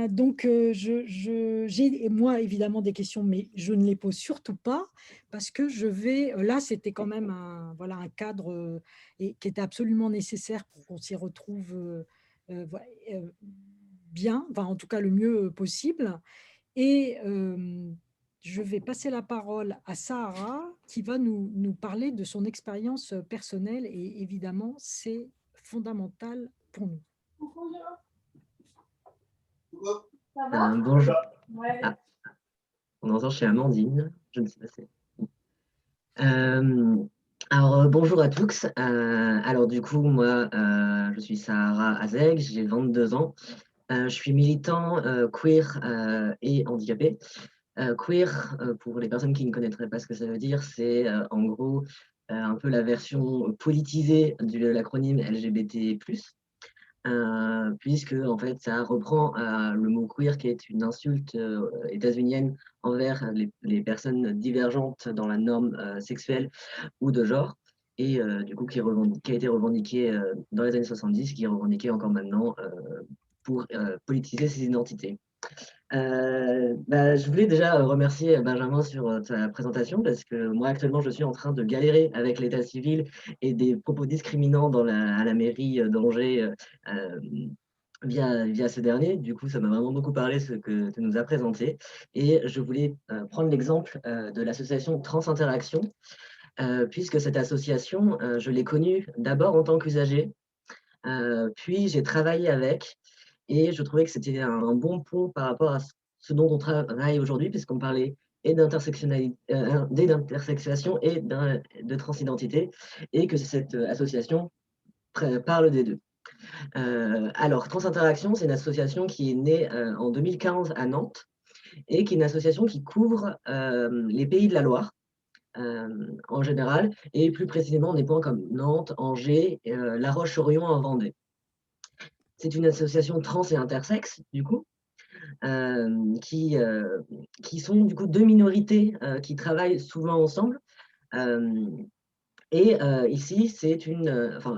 Donc, j'ai moi évidemment des questions, mais je ne les pose surtout pas parce que je vais. Là, c'était quand même voilà, un cadre et qui était absolument nécessaire pour qu'on s'y retrouve bien, enfin, en tout cas le mieux possible. Et je vais passer la parole à Sahara qui va nous parler de son expérience personnelle et évidemment, c'est fondamental pour nous. Bonjour. Ah, on entend chez Amandine. Je ne sais pas si. Bonjour à tous. Alors, du coup, moi, je suis Sahara Azeg, j'ai 22 ans. Je suis militant queer et handicapé. Queer, pour les personnes qui ne connaîtraient pas ce que ça veut dire, c'est en gros un peu la version politisée de l'acronyme LGBT+. Puisque en fait ça reprend le mot queer qui est une insulte états-unienne envers les personnes divergentes dans la norme sexuelle ou de genre, et du coup qui a été revendiqué dans les années 70, qui est revendiqué encore maintenant pour politiser ses identités. Je voulais déjà remercier Benjamin sur ta présentation parce que moi actuellement je suis en train de galérer avec l'état civil et des propos discriminants à la mairie d'Angers via ce dernier. Du coup, ça m'a vraiment beaucoup parlé ce que tu nous as présenté. Et je voulais prendre l'exemple de l'association Trans Interaction, puisque cette association, je l'ai connue d'abord en tant qu'usager, puis j'ai travaillé avec, et je trouvais que c'était un bon pont par rapport à ce dont on travaille aujourd'hui, puisqu'on parlait et d'intersexuation et de transidentité, et que cette association parle des deux. Alors, Trans Interaction, c'est une association qui est née en 2015 à Nantes et qui est une association qui couvre les pays de la Loire en général et plus précisément des points comme Nantes, Angers, La Roche-sur-Yon en Vendée. C'est une association trans et intersexe, du coup, qui sont du coup deux minorités qui travaillent souvent ensemble. Ici, c'est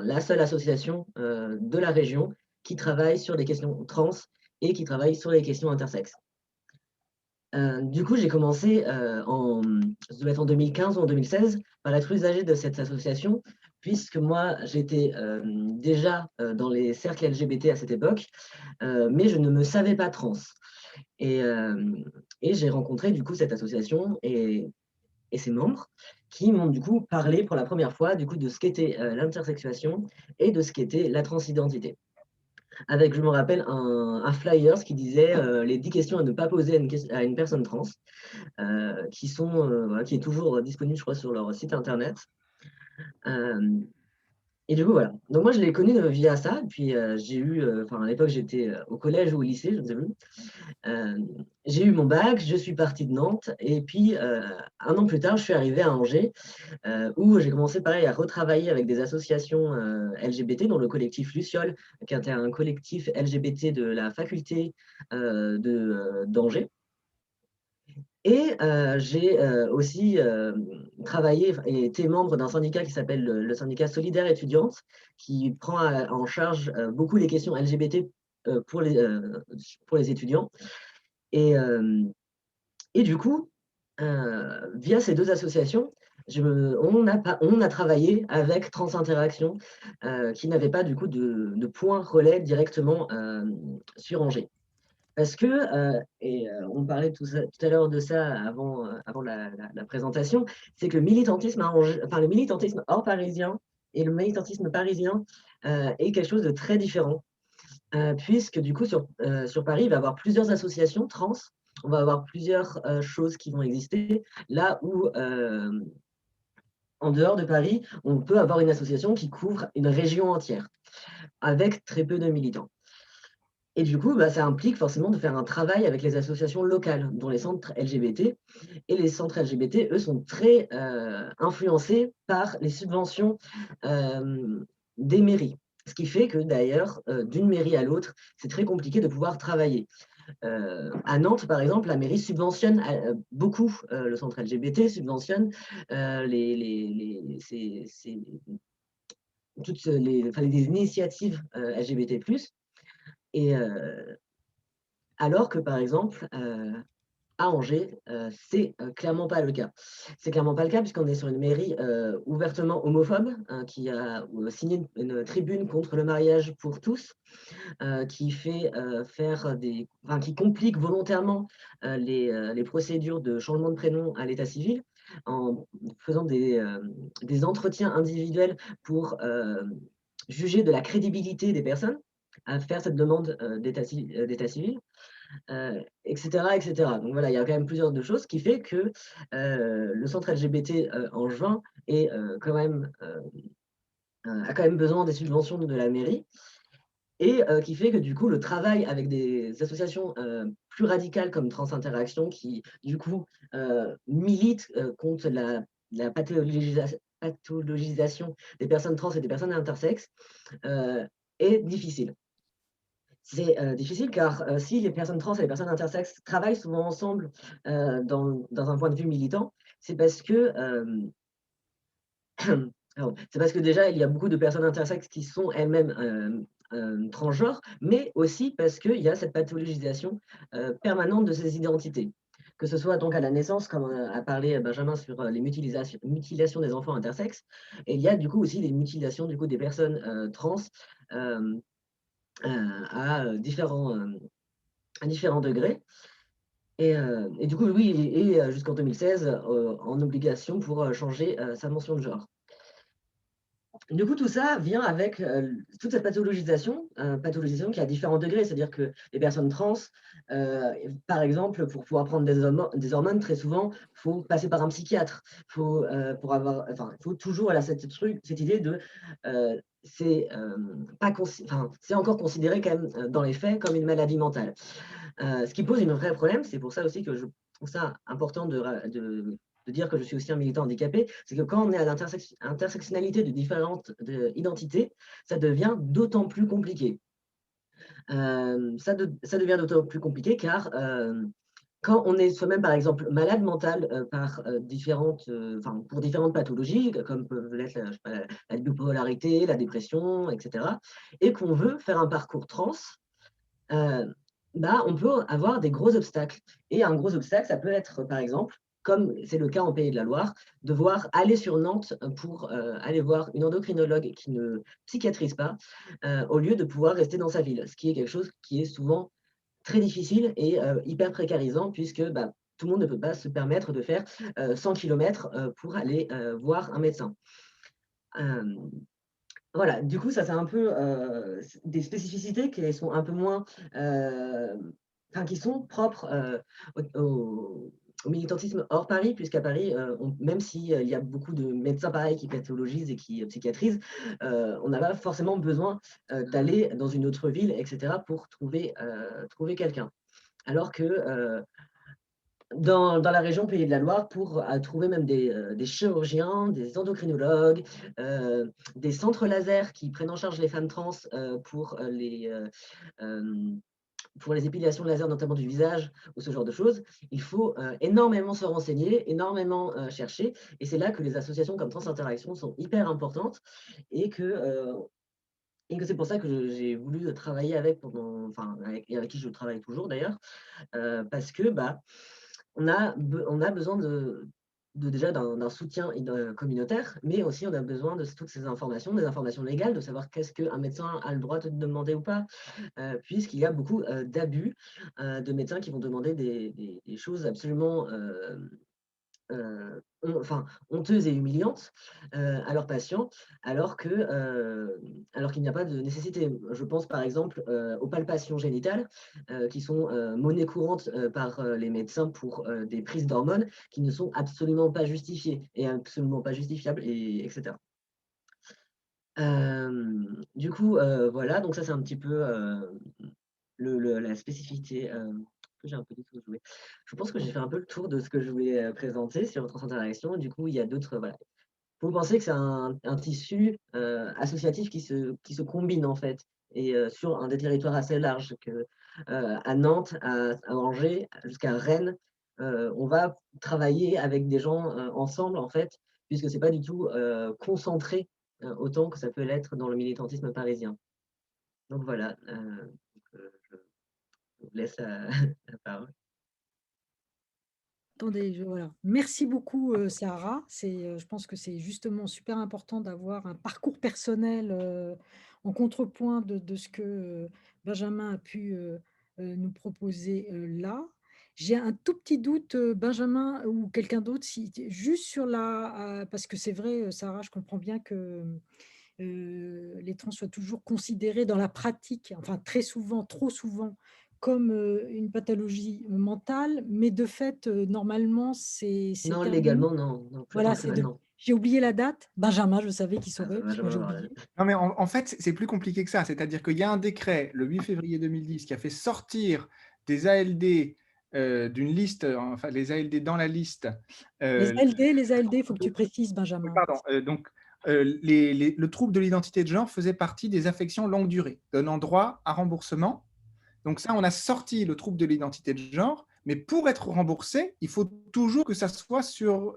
la seule association de la région qui travaille sur les questions trans et qui travaille sur les questions intersexes. Du coup, j'ai commencé ça devait être en 2015 ou en 2016 par être usagé de cette association, puisque moi, j'étais déjà dans les cercles LGBT à cette époque, mais je ne me savais pas trans. Et j'ai rencontré du coup cette association et ses membres qui m'ont du coup parlé pour la première fois du coup de ce qu'était l'intersexuation et de ce qu'était la transidentité. Avec, je me rappelle, un flyer qui disait les 10 questions à ne pas poser à une personne trans, qui est toujours disponible, je crois, sur leur site internet. Et du coup, voilà. Donc moi, je l'ai connu via ça. Et puis, j'ai eu, à l'époque, j'étais au collège ou au lycée, je ne sais plus. J'ai eu mon bac, je suis partie de Nantes. Et puis, un an plus tard, je suis arrivée à Angers, où j'ai commencé, pareil, à retravailler avec des associations LGBT, dont le collectif Luciole, qui était un collectif LGBT de la faculté d'Angers. Et j'ai aussi travaillé et été membre d'un syndicat qui s'appelle le syndicat Solidaire Étudiante, qui prend en charge beaucoup les questions LGBT pour les étudiants. Et du coup, via ces deux associations, on a travaillé avec Trans Interaction, qui n'avait pas du coup de point relais directement sur Angers. Parce que, on parlait tout à l'heure de ça avant la présentation, c'est que le militantisme hors parisien et le militantisme parisien est quelque chose de très différent. Puisque du coup, sur Paris, il va y avoir plusieurs associations trans, on va avoir plusieurs choses qui vont exister, là où en dehors de Paris, on peut avoir une association qui couvre une région entière, avec très peu de militants. Et du coup, ça implique forcément de faire un travail avec les associations locales, dont les centres LGBT. Et les centres LGBT, eux, sont très influencés par les subventions des mairies. Ce qui fait que d'ailleurs, d'une mairie à l'autre, c'est très compliqué de pouvoir travailler. À Nantes, par exemple, la mairie subventionne beaucoup le centre LGBT, subventionne toutes les initiatives LGBT+. Et alors que, par exemple, à Angers, c'est clairement pas le cas. C'est clairement pas le cas puisqu'on est sur une mairie ouvertement homophobe qui a signé une tribune contre le mariage pour tous, qui fait qui complique volontairement les procédures de changement de prénom à l'état civil en faisant des entretiens individuels pour juger de la crédibilité des personnes à faire cette demande d'état civil. Etc., etc. Donc voilà, il y a quand même plusieurs de choses qui fait que le centre LGBT en juin a quand même besoin des subventions de la mairie et qui fait que du coup le travail avec des associations plus radicales comme Trans Interaction qui du coup militent contre la pathologisation des personnes trans et des personnes intersexes est difficile. C'est difficile car si les personnes trans et les personnes intersexes travaillent souvent ensemble dans un point de vue militant, c'est parce que c'est parce que déjà il y a beaucoup de personnes intersexes qui sont elles-mêmes transgenres, mais aussi parce qu'il y a cette pathologisation permanente de ces identités. Que ce soit donc à la naissance, comme a parlé Benjamin sur les mutilations des enfants intersexes, et il y a du coup aussi les mutilations du coup des personnes trans à différents degrés. Et du coup, oui, et jusqu'en 2016, en obligation pour changer sa mention de genre. Du coup, tout ça vient avec toute cette pathologisation qui a différents degrés. C'est-à-dire que les personnes trans, par exemple, pour pouvoir prendre des hormones, très souvent, il faut passer par un psychiatre. Faut toujours cette idée de c'est encore considéré quand même dans les faits comme une maladie mentale. Ce qui pose un vrai problème, c'est pour ça aussi que je trouve ça important de dire que je suis aussi un militant handicapé, c'est que quand on est à l'intersectionnalité de différentes identités, ça devient d'autant plus compliqué. Ça devient d'autant plus compliqué car quand on est soi-même, par exemple, malade mental pour différentes pathologies, comme peuvent l'être la bipolarité, la dépression, etc., et qu'on veut faire un parcours trans, on peut avoir des gros obstacles. Et un gros obstacle, ça peut être, par exemple, comme c'est le cas en Pays de la Loire, devoir aller sur Nantes pour aller voir une endocrinologue qui ne psychiatrise pas, au lieu de pouvoir rester dans sa ville, ce qui est quelque chose qui est souvent très difficile et hyper précarisant, puisque tout le monde ne peut pas se permettre de faire 100 km pour aller voir un médecin. Voilà, du coup, ça c'est un peu des spécificités qui sont un peu moins, qui sont propres au militantisme hors Paris, puisqu'à Paris, même s'il y a beaucoup de médecins pareils qui pathologisent et qui psychiatrisent, on n'a pas forcément besoin d'aller dans une autre ville, etc., pour trouver quelqu'un. Alors que dans la région Pays de la Loire, pour trouver même des chirurgiens, des endocrinologues, des centres laser qui prennent en charge les femmes trans pour les épilations laser, notamment du visage ou ce genre de choses, il faut énormément se renseigner, énormément chercher. Et c'est là que les associations comme Trans Interaction sont hyper importantes et que c'est pour ça que j'ai voulu travailler avec et avec qui je travaille toujours d'ailleurs, parce que on a besoin déjà d'un soutien communautaire, mais aussi on a besoin de toutes ces informations, des informations légales, de savoir qu'est-ce qu'un médecin a le droit de demander ou pas, puisqu'il y a beaucoup d'abus de médecins qui vont demander des choses absolument honteuses et humiliantes à leurs patients, alors qu'il n'y a pas de nécessité. Je pense par exemple aux palpations génitales, qui sont monnaie courante par les médecins pour des prises d'hormones qui ne sont absolument pas justifiées et absolument pas justifiables, etc. Du coup, voilà, donc ça c'est un petit peu la spécificité que j'ai un peu joué. Je pense que j'ai fait un peu le tour de ce que je voulais présenter sur Trans Interaction. Du coup, il y a d'autres. Voilà. Il faut penser que c'est un tissu associatif qui se combine en fait, et sur des territoires assez larges, que à Nantes, à Angers, jusqu'à Rennes, on va travailler avec des gens ensemble en fait, puisque c'est pas du tout concentré autant que ça peut l'être dans le militantisme parisien. Donc voilà. vous laisse la parole. Attendez, voilà. Merci beaucoup, Sarah. Je pense que c'est justement super important d'avoir un parcours personnel en contrepoint de ce que Benjamin a pu nous proposer là. J'ai un tout petit doute, Benjamin ou quelqu'un d'autre, juste sur parce que c'est vrai, Sarah, je comprends bien que les trans soient toujours considérés dans la pratique, enfin très souvent, trop souvent, comme une pathologie mentale, mais de fait, normalement, c'est Non, terminé. légalement, non, non, je Voilà, pense que maintenant. j'ai oublié la date. Benjamin, je savais qu'il Ah, saurait, parce que moi Benjamin, j'ai voilà. oublié. Non, mais en fait, c'est plus compliqué que ça. C'est-à-dire qu'il y a un décret, le 8 février 2010, qui a fait sortir des ALD d'une liste, enfin les ALD dans la liste. Les euh, ALD, il faut que tu précises, Benjamin. Pardon, donc le trouble de l'identité de genre faisait partie des affections longue durée, donnant droit à remboursement. Donc ça, on a sorti le trouble de l'identité de genre, mais pour être remboursé, il faut toujours que ça soit sur,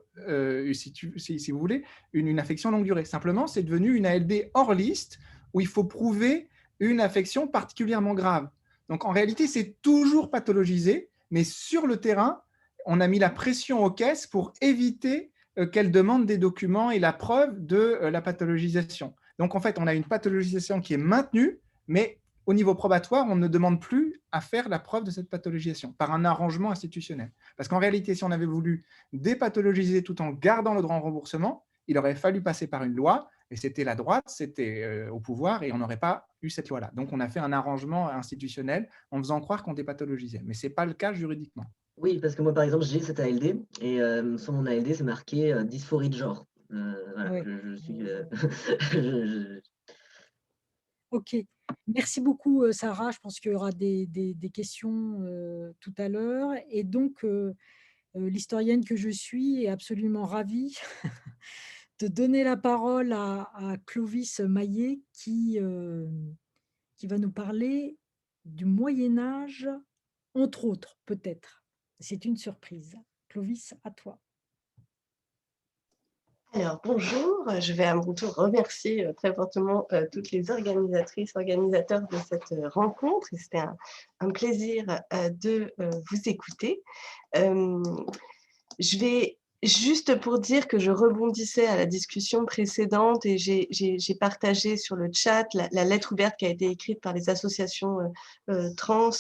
si vous voulez, une affection longue durée. Simplement, c'est devenu une ALD hors liste où il faut prouver une affection particulièrement grave. Donc en réalité, c'est toujours pathologisé, mais sur le terrain, on a mis la pression aux caisses pour éviter qu'elles demandent des documents et la preuve de la pathologisation. Donc en fait, on a une pathologisation qui est maintenue, mais au niveau probatoire, on ne demande plus à faire la preuve de cette pathologisation par un arrangement institutionnel. Parce qu'en réalité, si on avait voulu dépathologiser tout en gardant le droit au remboursement, il aurait fallu passer par une loi, et c'était la droite, c'était au pouvoir, et on n'aurait pas eu cette loi-là. Donc on a fait un arrangement institutionnel en faisant croire qu'on dépathologisait. Mais ce n'est pas le cas juridiquement. Oui, parce que moi, par exemple, j'ai cette ALD et sur mon ALD, c'est marqué dysphorie de genre. Voilà, Ouais. je suis. Ok. Merci beaucoup, Sarah. Je pense qu'il y aura des questions tout à l'heure. Et donc, l'historienne que je suis est absolument ravie de donner la parole à Clovis Maillet qui va nous parler du Moyen Âge, entre autres, peut-être. C'est une surprise. Clovis, à toi. Alors, bonjour, je vais à mon tour remercier très fortement toutes les organisatrices, organisateurs de cette rencontre. C'était un plaisir de vous écouter. Je vais juste pour dire que je rebondissais à la discussion précédente et j'ai partagé sur le chat la lettre ouverte qui a été écrite par les associations trans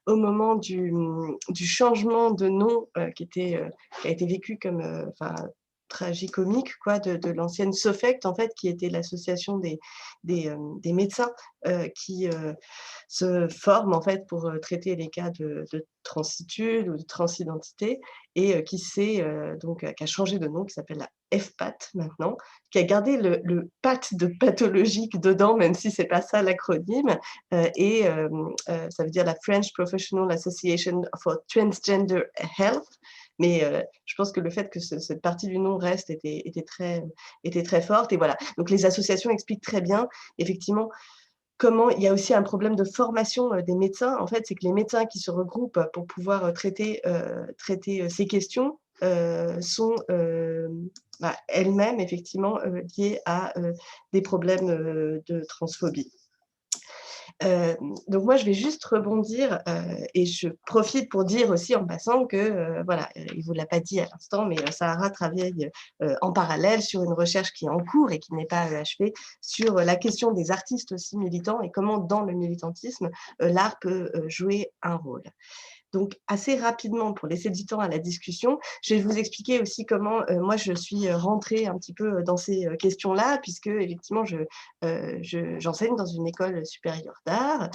au moment du changement de nom qui a été vécu comme tragicomique quoi, de l'ancienne SOFECT, en fait, qui était l'association des médecins qui se forment en fait, pour traiter les cas de transitude ou de transidentité et qui a changé de nom, qui s'appelle la FPAT maintenant, qui a gardé le PAT de pathologique dedans, même si c'est pas ça l'acronyme, ça veut dire la French Professional Association for Transgender Health. Mais je pense que le fait que cette partie du nom reste était très forte. Et voilà. Donc les associations expliquent très bien, effectivement, comment il y a aussi un problème de formation des médecins. En fait, c'est que les médecins qui se regroupent pour pouvoir traiter ces questions sont elles-mêmes effectivement liées à des problèmes de transphobie. Donc moi, je vais juste rebondir et je profite pour dire aussi en passant que, voilà, il ne vous l'a pas dit à l'instant, mais Sarah travaille en parallèle sur une recherche qui est en cours et qui n'est pas achevée sur la question des artistes aussi militants et comment dans le militantisme, l'art peut jouer un rôle. Donc, assez rapidement, pour laisser du temps à la discussion, je vais vous expliquer aussi comment moi, je suis rentrée un petit peu dans ces questions-là, puisque, effectivement, j'enseigne dans une école supérieure d'art,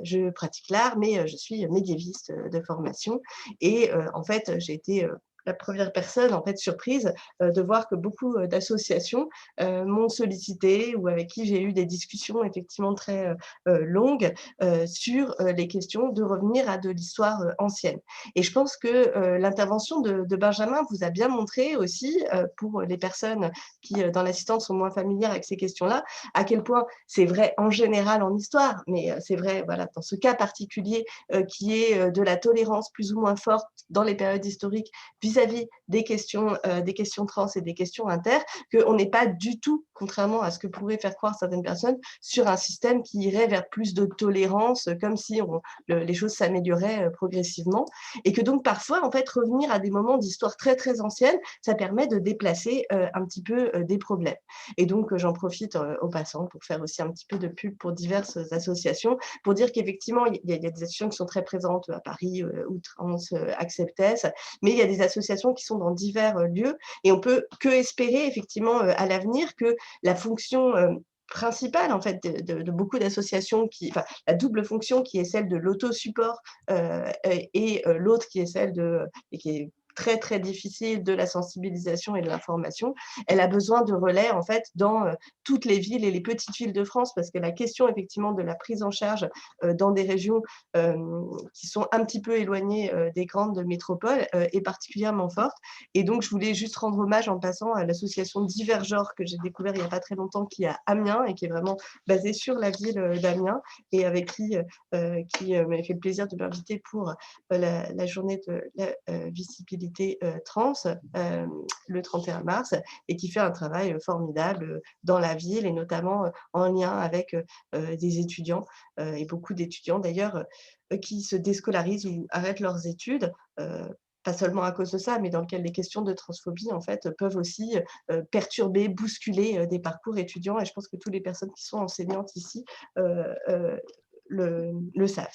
je pratique l'art, mais je suis médiéviste de formation. Et en fait, j'ai été la première personne, en fait, surprise de voir que beaucoup d'associations m'ont sollicité ou avec qui j'ai eu des discussions effectivement très longues sur les questions de revenir à de l'histoire ancienne. Et je pense que l'intervention de Benjamin vous a bien montré aussi, pour les personnes qui, dans l'assistance, sont moins familières avec ces questions-là, à quel point c'est vrai en général en histoire, mais c'est vrai voilà, dans ce cas particulier qui est de la tolérance plus ou moins forte dans les périodes historiques vis-à-vis des questions trans et des questions inter, qu'on n'est pas du tout, contrairement à ce que pourraient faire croire certaines personnes, sur un système qui irait vers plus de tolérance, comme si les choses s'amélioraient progressivement. Et que donc parfois, en fait, revenir à des moments d'histoire très très anciennes, ça permet de déplacer un petit peu des problèmes. Et donc j'en profite au passant pour faire aussi un petit peu de pub pour diverses associations, pour dire qu'effectivement, il y a des associations qui sont très présentes à Paris, Outrance, Acceptess, mais il y a des associations qui sont dans divers lieux, et on peut que espérer effectivement à l'avenir que la fonction principale en fait de beaucoup d'associations, enfin la double fonction qui est celle de l'auto-support et l'autre qui est celle et qui est très très difficile, de la sensibilisation et de l'information, elle a besoin de relais en fait dans toutes les villes et les petites villes de France, parce que la question effectivement de la prise en charge dans des régions qui sont un petit peu éloignées des grandes métropoles est particulièrement forte. Et donc je voulais juste rendre hommage en passant à l'association Divergenre que j'ai découvert il n'y a pas très longtemps, qui est à Amiens et qui est vraiment basée sur la ville d'Amiens, et avec qui m'a fait le plaisir de m'inviter pour la journée de la visibilité trans le 31 mars, et qui fait un travail formidable dans la ville, et notamment en lien avec des étudiants, et beaucoup d'étudiants d'ailleurs qui se déscolarisent ou arrêtent leurs études, pas seulement à cause de ça, mais dans lequel les questions de transphobie en fait peuvent aussi perturber, bousculer des parcours étudiants, et je pense que toutes les personnes qui sont enseignantes ici le savent.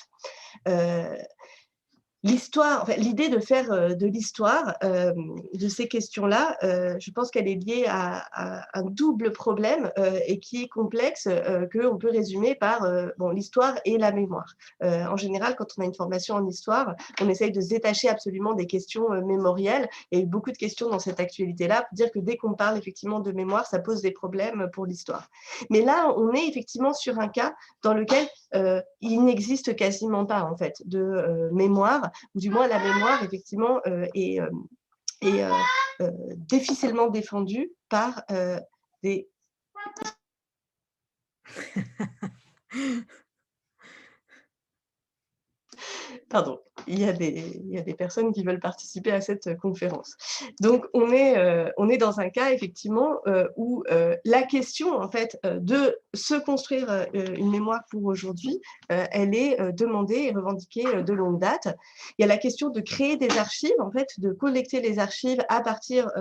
L'histoire, enfin, l'idée de faire de l'histoire de ces questions-là, je pense qu'elle est liée à un double problème et qui est complexe, qu'on peut résumer par l'histoire et la mémoire. En général, quand on a une formation en histoire, on essaye de se détacher absolument des questions mémorielles. Il y a eu beaucoup de questions dans cette actualité-là pour dire que dès qu'on parle effectivement de mémoire, ça pose des problèmes pour l'histoire. Mais là, on est effectivement sur un cas dans lequel il n'existe quasiment pas en fait de mémoire, ou du moins la mémoire effectivement est difficilement défendue par des... Pardon, il y a des personnes qui veulent participer à cette conférence. Donc, on est dans un cas, effectivement, où la question, en fait, de se construire une mémoire pour aujourd'hui, elle est demandée et revendiquée de longue date. Il y a la question de créer des archives, en fait, de collecter les archives à partir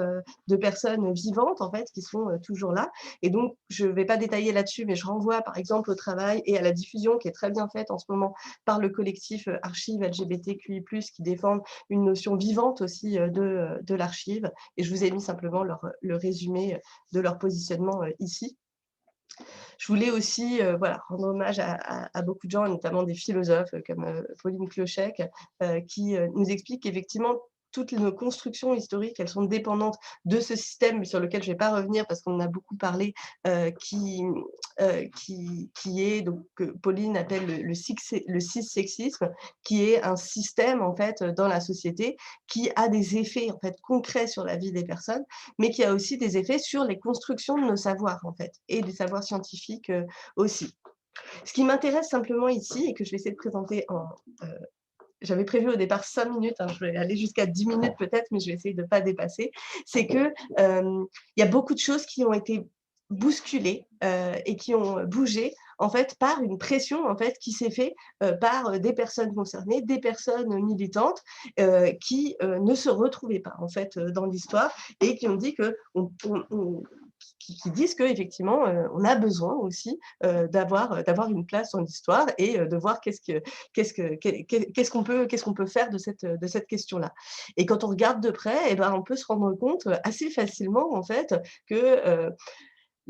de personnes vivantes, en fait, qui sont toujours là. Et donc, je ne vais pas détailler là-dessus, mais je renvoie, par exemple, au travail et à la diffusion qui est très bien faite en ce moment par le collectif Archives LGBTQI+, qui défendent une notion vivante aussi de l'archive. Et je vous ai mis simplement le résumé de leur positionnement ici. Je voulais aussi rendre hommage à beaucoup de gens, notamment des philosophes comme Pauline Clochec, qui nous expliquent qu'effectivement, toutes nos constructions historiques, elles sont dépendantes de ce système sur lequel je ne vais pas revenir parce qu'on en a beaucoup parlé, qui est, donc, que Pauline appelle le cissexisme, qui est un système en fait dans la société qui a des effets en fait concrets sur la vie des personnes, mais qui a aussi des effets sur les constructions de nos savoirs en fait, et des savoirs scientifiques aussi. Ce qui m'intéresse simplement ici, et que je vais essayer de présenter j'avais prévu au départ 5 minutes, hein, je vais aller jusqu'à 10 minutes peut-être, mais je vais essayer de ne pas dépasser, c'est qu'il y a beaucoup de choses qui ont été bousculées et qui ont bougé en fait par une pression en fait qui s'est faite par des personnes concernées, des personnes militantes qui ne se retrouvaient pas en fait dans l'histoire, et qui ont dit que qui disent qu'effectivement, on a besoin aussi d'avoir une place dans l'histoire et de voir qu'est-ce qu'on peut faire de cette question-là. Et quand on regarde de près, on peut se rendre compte assez facilement en fait que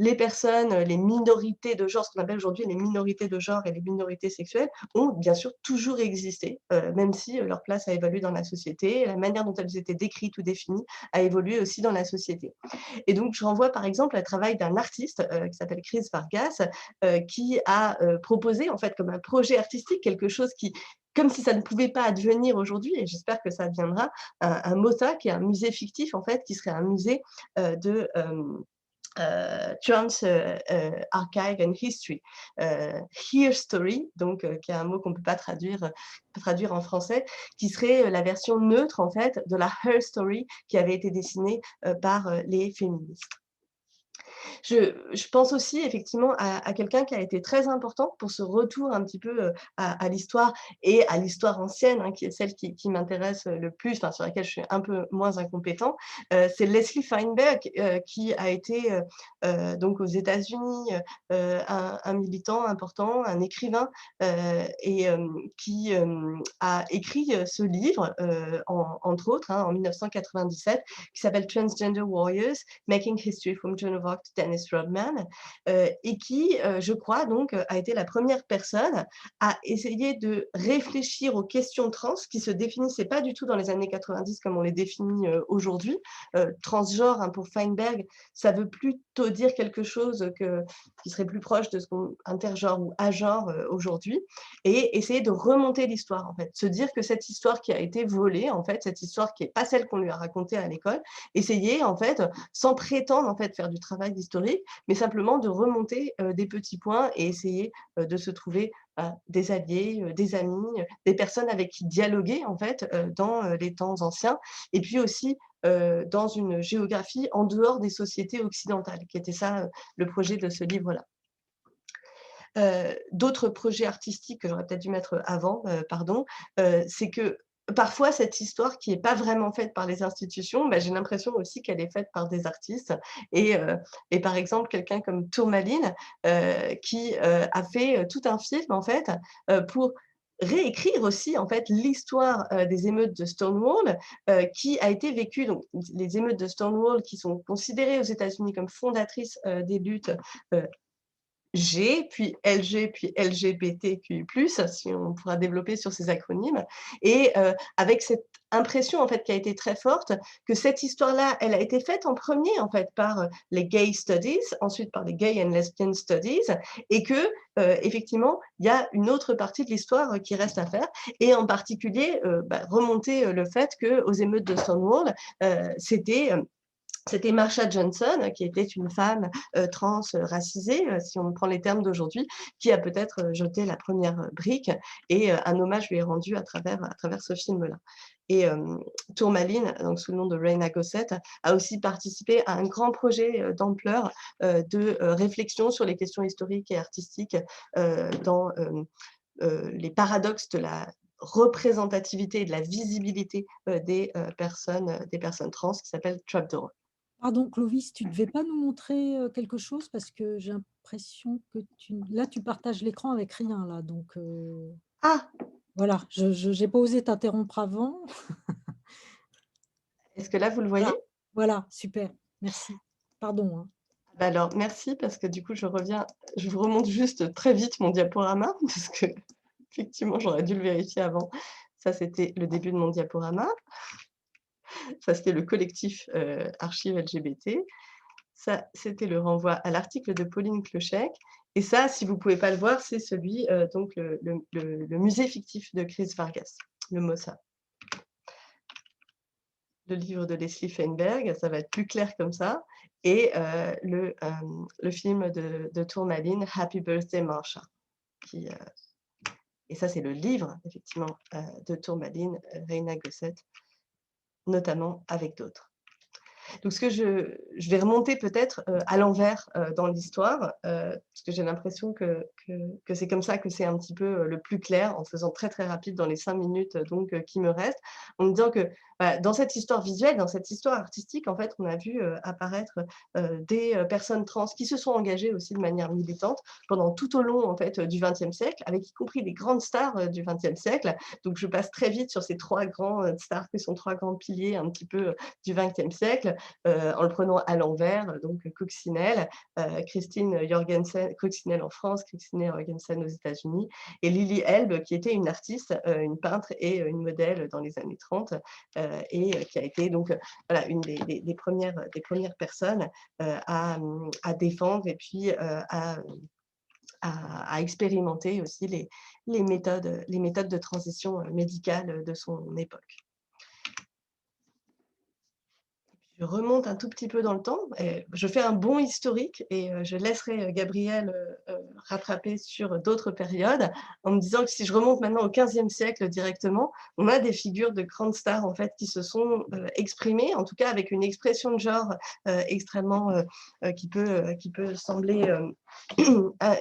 les personnes, les minorités de genre, ce qu'on appelle aujourd'hui les minorités de genre et les minorités sexuelles, ont bien sûr toujours existé, même si leur place a évolué dans la société, la manière dont elles étaient décrites ou définies a évolué aussi dans la société. Et donc, je renvoie par exemple au travail d'un artiste qui s'appelle Chris Vargas, qui a proposé en fait comme un projet artistique quelque chose qui, comme si ça ne pouvait pas advenir aujourd'hui, et j'espère que ça adviendra, un MOTA, qui est un musée fictif en fait, qui serait un musée Trans Archive and History, Here Story, donc qui est un mot qu'on ne peut pas traduire en français, qui serait la version neutre en fait de la Her Story qui avait été dessinée par les féministes. Je pense aussi effectivement à quelqu'un qui a été très important pour ce retour un petit peu à l'histoire et à l'histoire ancienne, hein, qui est celle qui m'intéresse le plus, enfin, sur laquelle je suis un peu moins incompétent. C'est Leslie Feinberg qui a été donc aux États-Unis un militant important, un écrivain et qui a écrit ce livre, entre autres, hein, en 1997, qui s'appelle Transgender Warriors, Making History from Joan of Arc to Dennis Rodman, et qui, je crois, donc, a été la première personne à essayer de réfléchir aux questions trans qui se définissaient pas du tout dans les années 90 comme on les définit aujourd'hui. Transgenre, hein, pour Feinberg, ça veut plutôt dire quelque chose qui serait plus proche de ce qu'on intergenre ou agenre aujourd'hui, et essayer de remonter l'histoire, en fait. Se dire que cette histoire qui a été volée, en fait, cette histoire qui n'est pas celle qu'on lui a racontée à l'école, essayer, en fait, sans prétendre en fait faire du travail historique, mais simplement de remonter des petits points et essayer de se trouver des alliés, des amis, des personnes avec qui dialoguer en fait dans les temps anciens, et puis aussi dans une géographie en dehors des sociétés occidentales, qui était ça le projet de ce livre-là. D'autres projets artistiques que j'aurais peut-être dû mettre avant, pardon, c'est que parfois cette histoire qui n'est pas vraiment faite par les institutions, bah, j'ai l'impression aussi qu'elle est faite par des artistes, et par exemple quelqu'un comme Tourmaline qui a fait tout un film en fait pour réécrire aussi en fait l'histoire des émeutes de Stonewall qui a été vécue, donc les émeutes de Stonewall qui sont considérées aux États-Unis comme fondatrices des luttes G, puis LG, puis LGBTQI+, si on pourra développer sur ces acronymes, et avec cette impression en fait qui a été très forte que cette histoire-là, elle a été faite en premier en fait par les Gay Studies, ensuite par les Gay and Lesbian Studies, et que effectivement il y a une autre partie de l'histoire qui reste à faire, et en particulier remonter le fait que aux émeutes de Stonewall, c'était Marsha Johnson, qui était une femme trans racisée, si on prend les termes d'aujourd'hui, qui a peut-être jeté la première brique, et un hommage lui est rendu à travers ce film-là. Et Tourmaline, donc sous le nom de Reyna Gossett, a aussi participé à un grand projet d'ampleur de réflexion sur les questions historiques et artistiques dans les paradoxes de la représentativité et de la visibilité des personnes trans, qui s'appelle Trapdoor. Pardon, Clovis, tu ne devais pas nous montrer quelque chose parce que j'ai l'impression que là, tu partages l'écran avec rien. Là, donc, Ah, voilà, je n'ai pas osé t'interrompre avant. est-ce que là, vous le voyez? Voilà, super, merci. Pardon. Hein. Bah alors, merci, parce que du coup, je vous remonte juste très vite mon diaporama, parce que effectivement, j'aurais dû le vérifier avant. Ça, c'était le début de mon diaporama. Ça, c'était le collectif Archives LGBT. Ça, c'était le renvoi à l'article de Pauline Clochec. Et ça, si vous ne pouvez pas le voir, c'est celui, donc le musée fictif de Chris Vargas, le MOSA. Le livre de Leslie Feinberg, ça va être plus clair comme ça, et le film de Tourmaline, Happy Birthday Marsha. Et ça, c'est le livre, effectivement, de Tourmaline, Reyna Gossett, notamment avec d'autres. Donc, ce que je vais remonter peut-être à l'envers dans l'histoire, parce que j'ai l'impression que c'est comme ça que c'est un petit peu le plus clair, en faisant très très rapide dans les 5 minutes donc, qui me restent, en me disant que dans cette histoire visuelle, dans cette histoire artistique, en fait, on a vu apparaître des personnes trans qui se sont engagées aussi de manière militante pendant tout au long en fait, du XXe siècle, avec y compris des grandes stars du XXe siècle. Donc, je passe très vite sur ces 3 grands stars qui sont 3 grands piliers un petit peu du XXe siècle. En le prenant à l'envers, donc Coccinelle, Christine Jorgensen, Coccinelle en France, Christine Jorgensen aux États-Unis, et Lily Elbe, qui était une artiste, une peintre et une modèle dans les années 30, et qui a été donc voilà, une des premières personnes à défendre et puis à expérimenter aussi les méthodes de transition médicale de son époque. Je remonte un tout petit peu dans le temps, et je fais un bond historique et je laisserai Gabriel rattraper sur d'autres périodes, en me disant que si je remonte maintenant au XVe siècle directement, on a des figures de grandes stars en fait qui se sont exprimées, en tout cas avec une expression de genre extrêmement qui peut sembler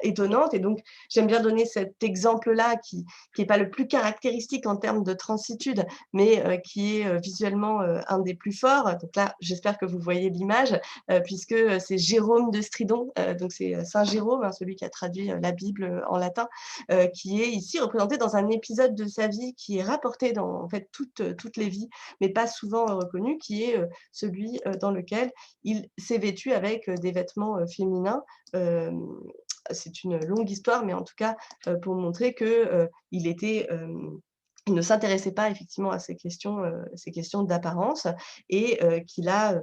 étonnante. Et donc j'aime bien donner cet exemple-là qui n'est pas le plus caractéristique en termes de transitude, mais qui est visuellement un des plus forts. Donc là, j'espère que vous voyez l'image, puisque c'est Jérôme de Stridon, donc c'est Saint Jérôme, hein, celui qui a traduit la Bible en latin, qui est ici représenté dans un épisode de sa vie qui est rapporté dans en fait toutes les vies, mais pas souvent reconnu, qui est celui dans lequel il s'est vêtu avec des vêtements féminins. C'est une longue histoire, mais en tout cas, pour montrer que il ne s'intéressait pas effectivement à ces questions d'apparence, et qu'il a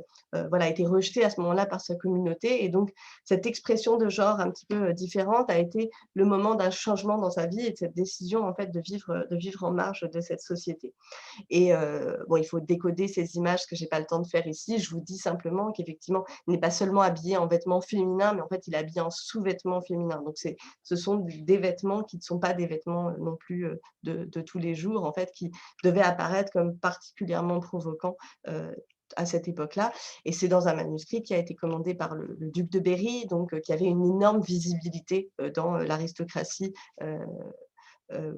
voilà, été rejeté à ce moment-là par sa communauté. Et donc, cette expression de genre un petit peu différente a été le moment d'un changement dans sa vie et de cette décision en fait, de vivre en marge de cette société. Et bon, il faut décoder ces images, que je n'ai pas le temps de faire ici. Je vous dis simplement qu'effectivement, il n'est pas seulement habillé en vêtements féminins, mais en fait, il est habillé en sous-vêtements féminins. Donc, ce sont des vêtements qui ne sont pas des vêtements non plus de tous les jours, en fait, qui devaient apparaître comme particulièrement provoquants à cette époque-là. Et c'est dans un manuscrit qui a été commandé par le duc de Berry, donc qui avait une énorme visibilité dans l'aristocratie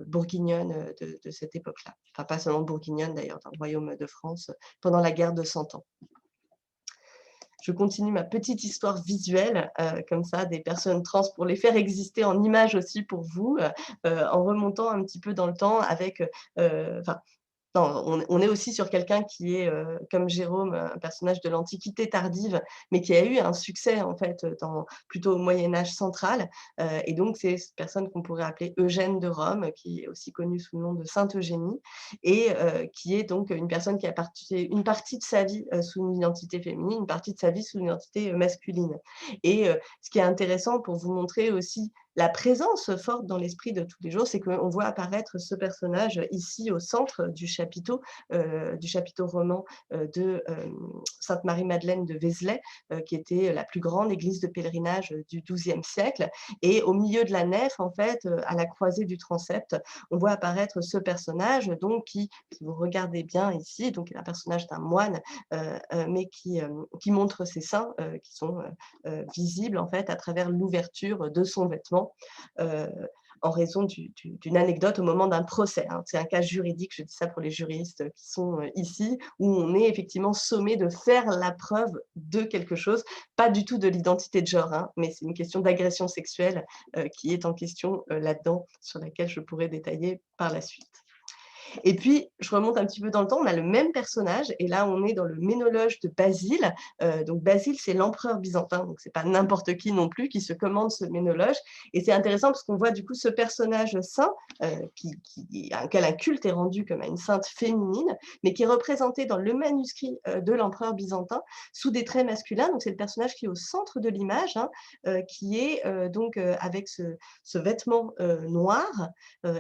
bourguignonne de cette époque-là. Enfin, pas seulement bourguignonne d'ailleurs, dans le royaume de France, pendant la guerre de 100 ans. Je continue ma petite histoire visuelle, comme ça, des personnes trans, pour les faire exister en images aussi pour vous, en remontant un petit peu dans le temps avec, enfin, non, on est aussi sur quelqu'un qui est, comme Jérôme, un personnage de l'Antiquité tardive, mais qui a eu un succès en fait, plutôt au Moyen Âge central. Et donc c'est cette personne qu'on pourrait appeler Eugène de Rome, qui est aussi connue sous le nom de Sainte Eugénie, et qui est donc une personne qui a partagé une partie de sa vie sous une identité féminine, une partie de sa vie sous une identité masculine. Et ce qui est intéressant pour vous montrer aussi la présence forte dans l'esprit de tous les jours, c'est qu'on voit apparaître ce personnage ici au centre du chapiteau roman de Sainte-Marie-Madeleine de Vézelay, qui était la plus grande église de pèlerinage du XIIe siècle. Et au milieu de la nef, en fait, à la croisée du transept, on voit apparaître ce personnage, donc qui, si vous regardez bien ici, donc est un personnage d'un moine, mais qui montre ses seins, qui sont visibles en fait à travers l'ouverture de son vêtement. En raison d'une anecdote au moment d'un procès. Hein. C'est un cas juridique, je dis ça pour les juristes qui sont ici, où on est effectivement sommé de faire la preuve de quelque chose, pas du tout de l'identité de genre, hein, mais c'est une question d'agression sexuelle qui est en question là-dedans, sur laquelle je pourrais détailler par la suite. Et puis, je remonte un petit peu dans le temps, on a le même personnage, et là, on est dans le Ménologe de Basile. Donc, Basile, c'est l'empereur byzantin, donc c'est pas n'importe qui non plus qui se commande ce Ménologe. Et c'est intéressant parce qu'on voit du coup ce personnage saint, à auquel un culte est rendu comme à une sainte féminine, mais qui est représenté dans le manuscrit de l'empereur byzantin sous des traits masculins. Donc, c'est le personnage qui est au centre de l'image, hein, qui est donc avec ce vêtement noir.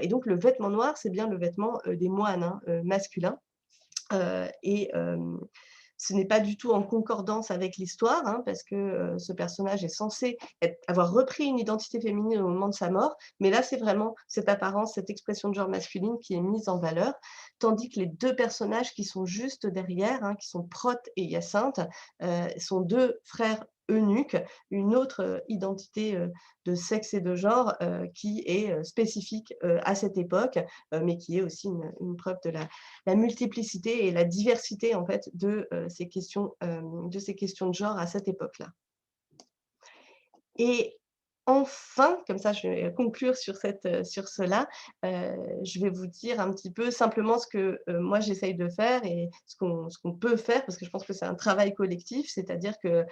Et donc, le vêtement noir, c'est bien le vêtement des moines, hein, masculins. Et ce n'est pas du tout en concordance avec l'histoire, hein, parce que ce personnage est censé avoir repris une identité féminine au moment de sa mort, mais là, c'est vraiment cette apparence, cette expression de genre masculine qui est mise en valeur, tandis que les deux personnages qui sont juste derrière, hein, qui sont Prote et Hyacinthe, sont deux frères eunuques, une autre identité de sexe et de genre qui est spécifique à cette époque, mais qui est aussi une preuve de la multiplicité et la diversité en fait de ces questions de genre à cette époque-là. Et enfin, comme ça je vais conclure sur cela, je vais vous dire un petit peu simplement ce que moi j'essaye de faire et ce qu'on peut faire, parce que je pense que c'est un travail collectif, c'est-à-dire que,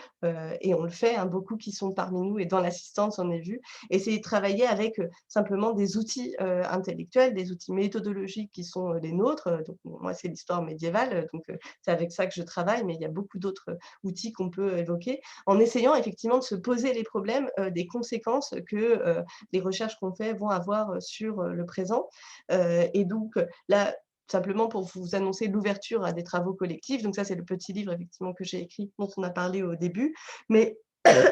et on le fait, hein, beaucoup qui sont parmi nous et dans l'assistance, on est vu, essayer de travailler avec simplement des outils intellectuels, des outils méthodologiques qui sont les nôtres. Donc moi c'est l'histoire médiévale, donc c'est avec ça que je travaille, mais il y a beaucoup d'autres outils qu'on peut évoquer, en essayant effectivement de se poser les problèmes des conséquences que les recherches qu'on fait vont avoir sur le présent. Et donc, là, simplement pour vous annoncer l'ouverture à des travaux collectifs. Donc ça, c'est le petit livre effectivement que j'ai écrit, dont on a parlé au début. Mais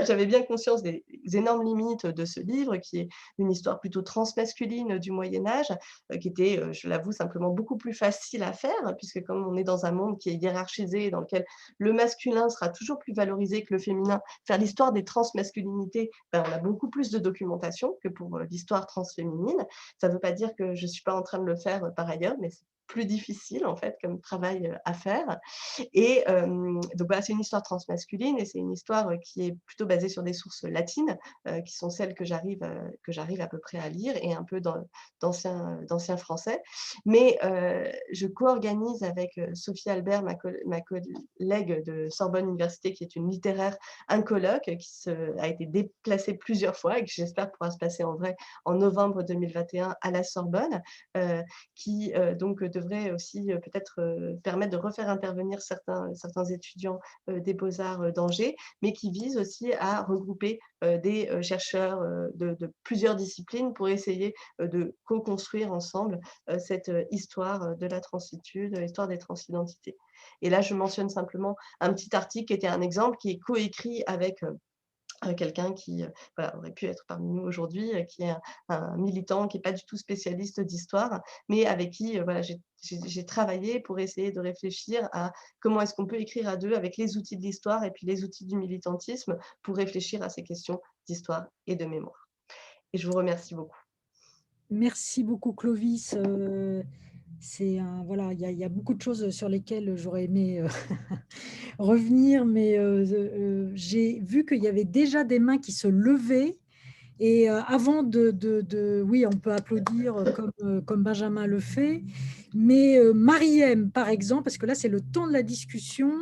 j'avais bien conscience des énormes limites de ce livre, qui est une histoire plutôt transmasculine du Moyen Âge, qui était, je l'avoue, simplement beaucoup plus facile à faire, puisque comme on est dans un monde qui est hiérarchisé, dans lequel le masculin sera toujours plus valorisé que le féminin, faire l'histoire des transmasculinités, ben, on a beaucoup plus de documentation que pour l'histoire transféminine. Ça ne veut pas dire que je ne suis pas en train de le faire par ailleurs, mais c'est plus difficile en fait comme travail à faire. Et donc voilà, c'est une histoire transmasculine et c'est une histoire qui est plutôt basée sur des sources latines, qui sont celles que j'arrive à peu près à lire et un peu d'ancien français. Mais je co-organise avec Sophie Albert, ma collègue de Sorbonne Université, qui est une littéraire, un colloque qui a été déplacé plusieurs fois et que j'espère pourra se passer en vrai en novembre 2021 à la Sorbonne, qui donc devrait aussi peut-être permettre de refaire intervenir certains étudiants des Beaux-Arts d'Angers, mais qui vise aussi à regrouper des chercheurs de plusieurs disciplines pour essayer de co-construire ensemble cette histoire de la transitude, l'histoire des transidentités. Et là, je mentionne simplement un petit article qui était un exemple, qui est coécrit avec quelqu'un qui voilà, aurait pu être parmi nous aujourd'hui, qui est un militant qui n'est pas du tout spécialiste d'histoire, mais avec qui voilà, j'ai travaillé pour essayer de réfléchir à comment est-ce qu'on peut écrire à deux avec les outils de l'histoire et puis les outils du militantisme pour réfléchir à ces questions d'histoire et de mémoire. Et je vous remercie beaucoup. Merci beaucoup, Clovis. Voilà, il y a beaucoup de choses sur lesquelles j'aurais aimé revenir, mais j'ai vu qu'il y avait déjà des mains qui se levaient. Et avant oui, on peut applaudir comme Benjamin le fait, mais Mariem, par exemple, parce que là, c'est le temps de la discussion.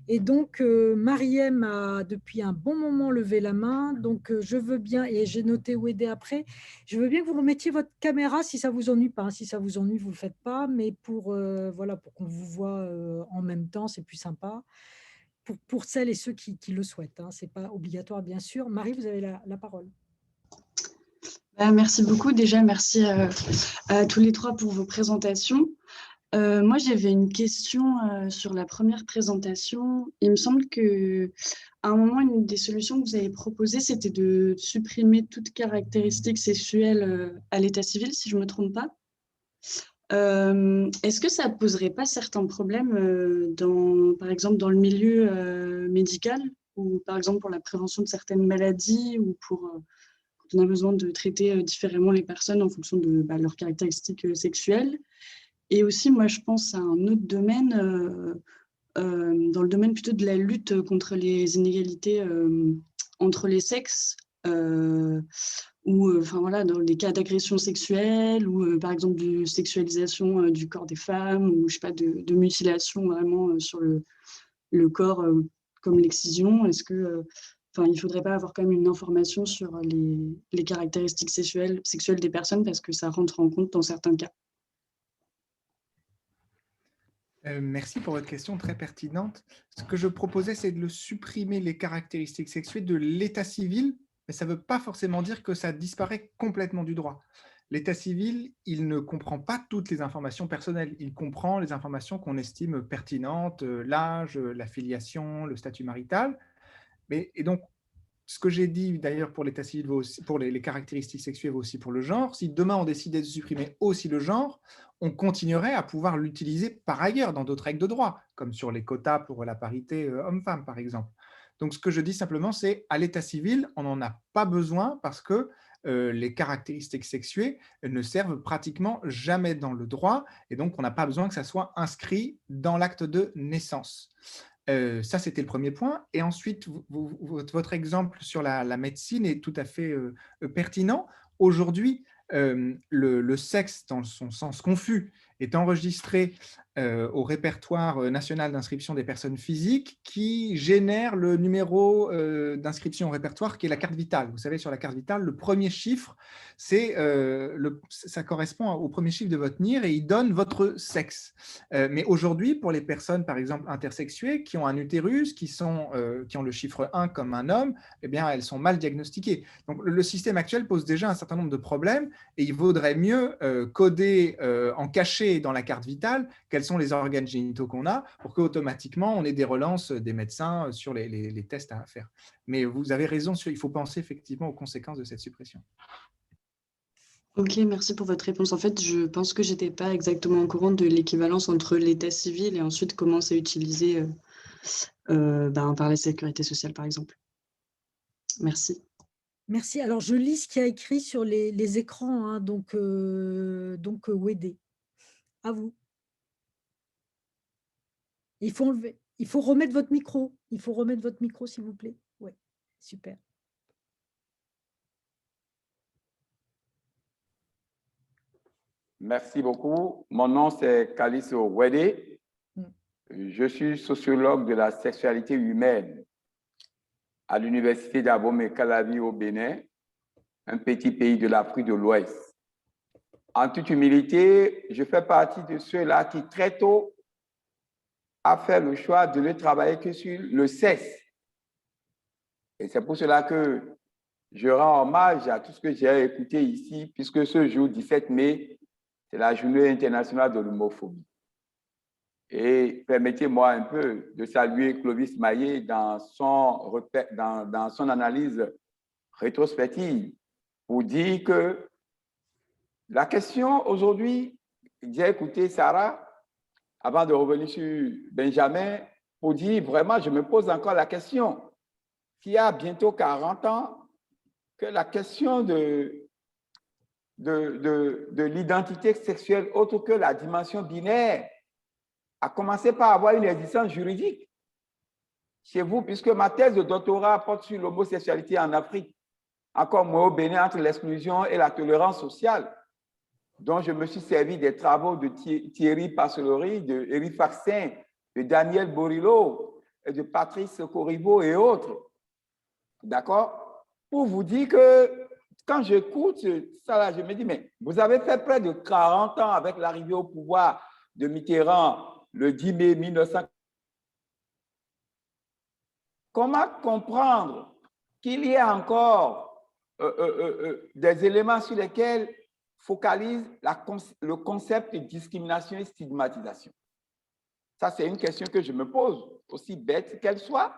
Et donc, Mariem a depuis un bon moment levé la main. Donc, je veux bien, et j'ai noté où aider après, je veux bien que vous remettiez votre caméra si ça ne vous ennuie pas. Si ça vous ennuie, vous ne le faites pas. Mais voilà, pour qu'on vous voit en même temps, c'est plus sympa. Pour celles et ceux qui le souhaitent. Hein. Ce n'est pas obligatoire, bien sûr. Marie, vous avez la parole. Merci beaucoup. Déjà, merci à tous les trois pour vos présentations. Moi, j'avais une question sur la première présentation. Il me semble qu'à un moment, une des solutions que vous avez proposées, c'était de supprimer toute caractéristique sexuelle à l'état civil, si je ne me trompe pas. Est-ce que ça ne poserait pas certains problèmes, par exemple, dans le milieu médical, ou par exemple pour la prévention de certaines maladies, ou pour... on a besoin de traiter différemment les personnes en fonction de leurs caractéristiques sexuelles. Et aussi, moi, je pense à un autre domaine, dans le domaine plutôt de la lutte contre les inégalités entre les sexes, ou voilà, dans des cas d'agression sexuelle, ou par exemple de sexualisation du corps des femmes, ou je sais pas, de mutilation vraiment sur le corps comme l'excision. Est-ce que... il ne faudrait pas avoir quand même une information sur les caractéristiques sexuelles des personnes parce que ça rentre en compte dans certains cas. Merci pour votre question très pertinente. Ce que je proposais, c'est de supprimer les caractéristiques sexuelles de l'état civil, mais ça ne veut pas forcément dire que ça disparaît complètement du droit. L'état civil, il ne comprend pas toutes les informations personnelles. Il comprend les informations qu'on estime pertinentes, l'âge, la filiation, le statut marital. Et donc, ce que j'ai dit d'ailleurs pour l'état civil, pour les caractéristiques sexuelles, vaut aussi pour le genre. Si demain on décidait de supprimer aussi le genre, on continuerait à pouvoir l'utiliser par ailleurs dans d'autres règles de droit, comme sur les quotas pour la parité homme-femme, par exemple. Donc, ce que je dis simplement, c'est à l'état civil, on n'en a pas besoin parce que les caractéristiques sexuelles ne servent pratiquement jamais dans le droit et donc on n'a pas besoin que ça soit inscrit dans l'acte de naissance. Ça, c'était le premier point. Et ensuite, votre exemple sur la médecine est tout à fait pertinent. Aujourd'hui, le sexe, dans son sens confus, est enregistré au répertoire national d'inscription des personnes physiques qui génère le numéro d'inscription au répertoire qui est la carte vitale. Vous savez, sur la carte vitale, le premier chiffre, ça correspond au premier chiffre de votre NIR et il donne votre sexe. Mais aujourd'hui, pour les personnes, par exemple, intersexuées, qui ont un utérus, qui ont le chiffre 1 comme un homme, eh bien, elles sont mal diagnostiquées. Donc, le système actuel pose déjà un certain nombre de problèmes et il vaudrait mieux coder en cachet dans la carte vitale quels sont les organes génitaux qu'on a pour qu'automatiquement, on ait des relances des médecins sur les tests à faire. Mais vous avez raison, il faut penser effectivement aux conséquences de cette suppression. Ok, merci pour votre réponse. En fait, je pense que je n'étais pas exactement au courant de l'équivalence entre l'état civil et ensuite comment c'est utilisé par la sécurité sociale, par exemple. Merci. Merci. Alors, je lis ce qu'il y a écrit sur les écrans, hein, donc Wedé. À vous. Il faut remettre votre micro. Il faut remettre votre micro, s'il vous plaît. Oui, super. Merci beaucoup. Mon nom, c'est Kaliso Wedé. Je suis sociologue de la sexualité humaine à l'Université d'Abomey-Calavi au Bénin, un petit pays de l'Afrique de l'Ouest. En toute humilité, je fais partie de ceux-là qui, très tôt, a fait le choix de ne travailler que sur le sexe. Et c'est pour cela que je rends hommage à tout ce que j'ai écouté ici, puisque ce jour 17 mai, c'est la journée internationale de l'homophobie. Et permettez-moi un peu de saluer Clovis Maillet dans son analyse rétrospective pour dire que la question aujourd'hui, j'ai écouté Sarah, avant de revenir sur Benjamin, pour dire vraiment, je me pose encore la question, qu'il y a bientôt 40 ans, que la question de l'identité sexuelle autre que la dimension binaire a commencé par avoir une existence juridique chez vous, puisque ma thèse de doctorat porte sur l'homosexualité en Afrique, encore moins au Bénin, entre l'exclusion et la tolérance sociale, dont je me suis servi des travaux de Thierry Passelory, de Éric Faxin, de Daniel Borillo, et de Patrice Corriveau et autres. D'accord? Pour vous dire que quand j'écoute ça, là, je me dis, mais vous avez fait près de 40 ans avec l'arrivée au pouvoir de Mitterrand le 10 mai 1940. Comment comprendre qu'il y a encore des éléments sur lesquels focalise le concept de discrimination et stigmatisation? Ça, c'est une question que je me pose, aussi bête qu'elle soit.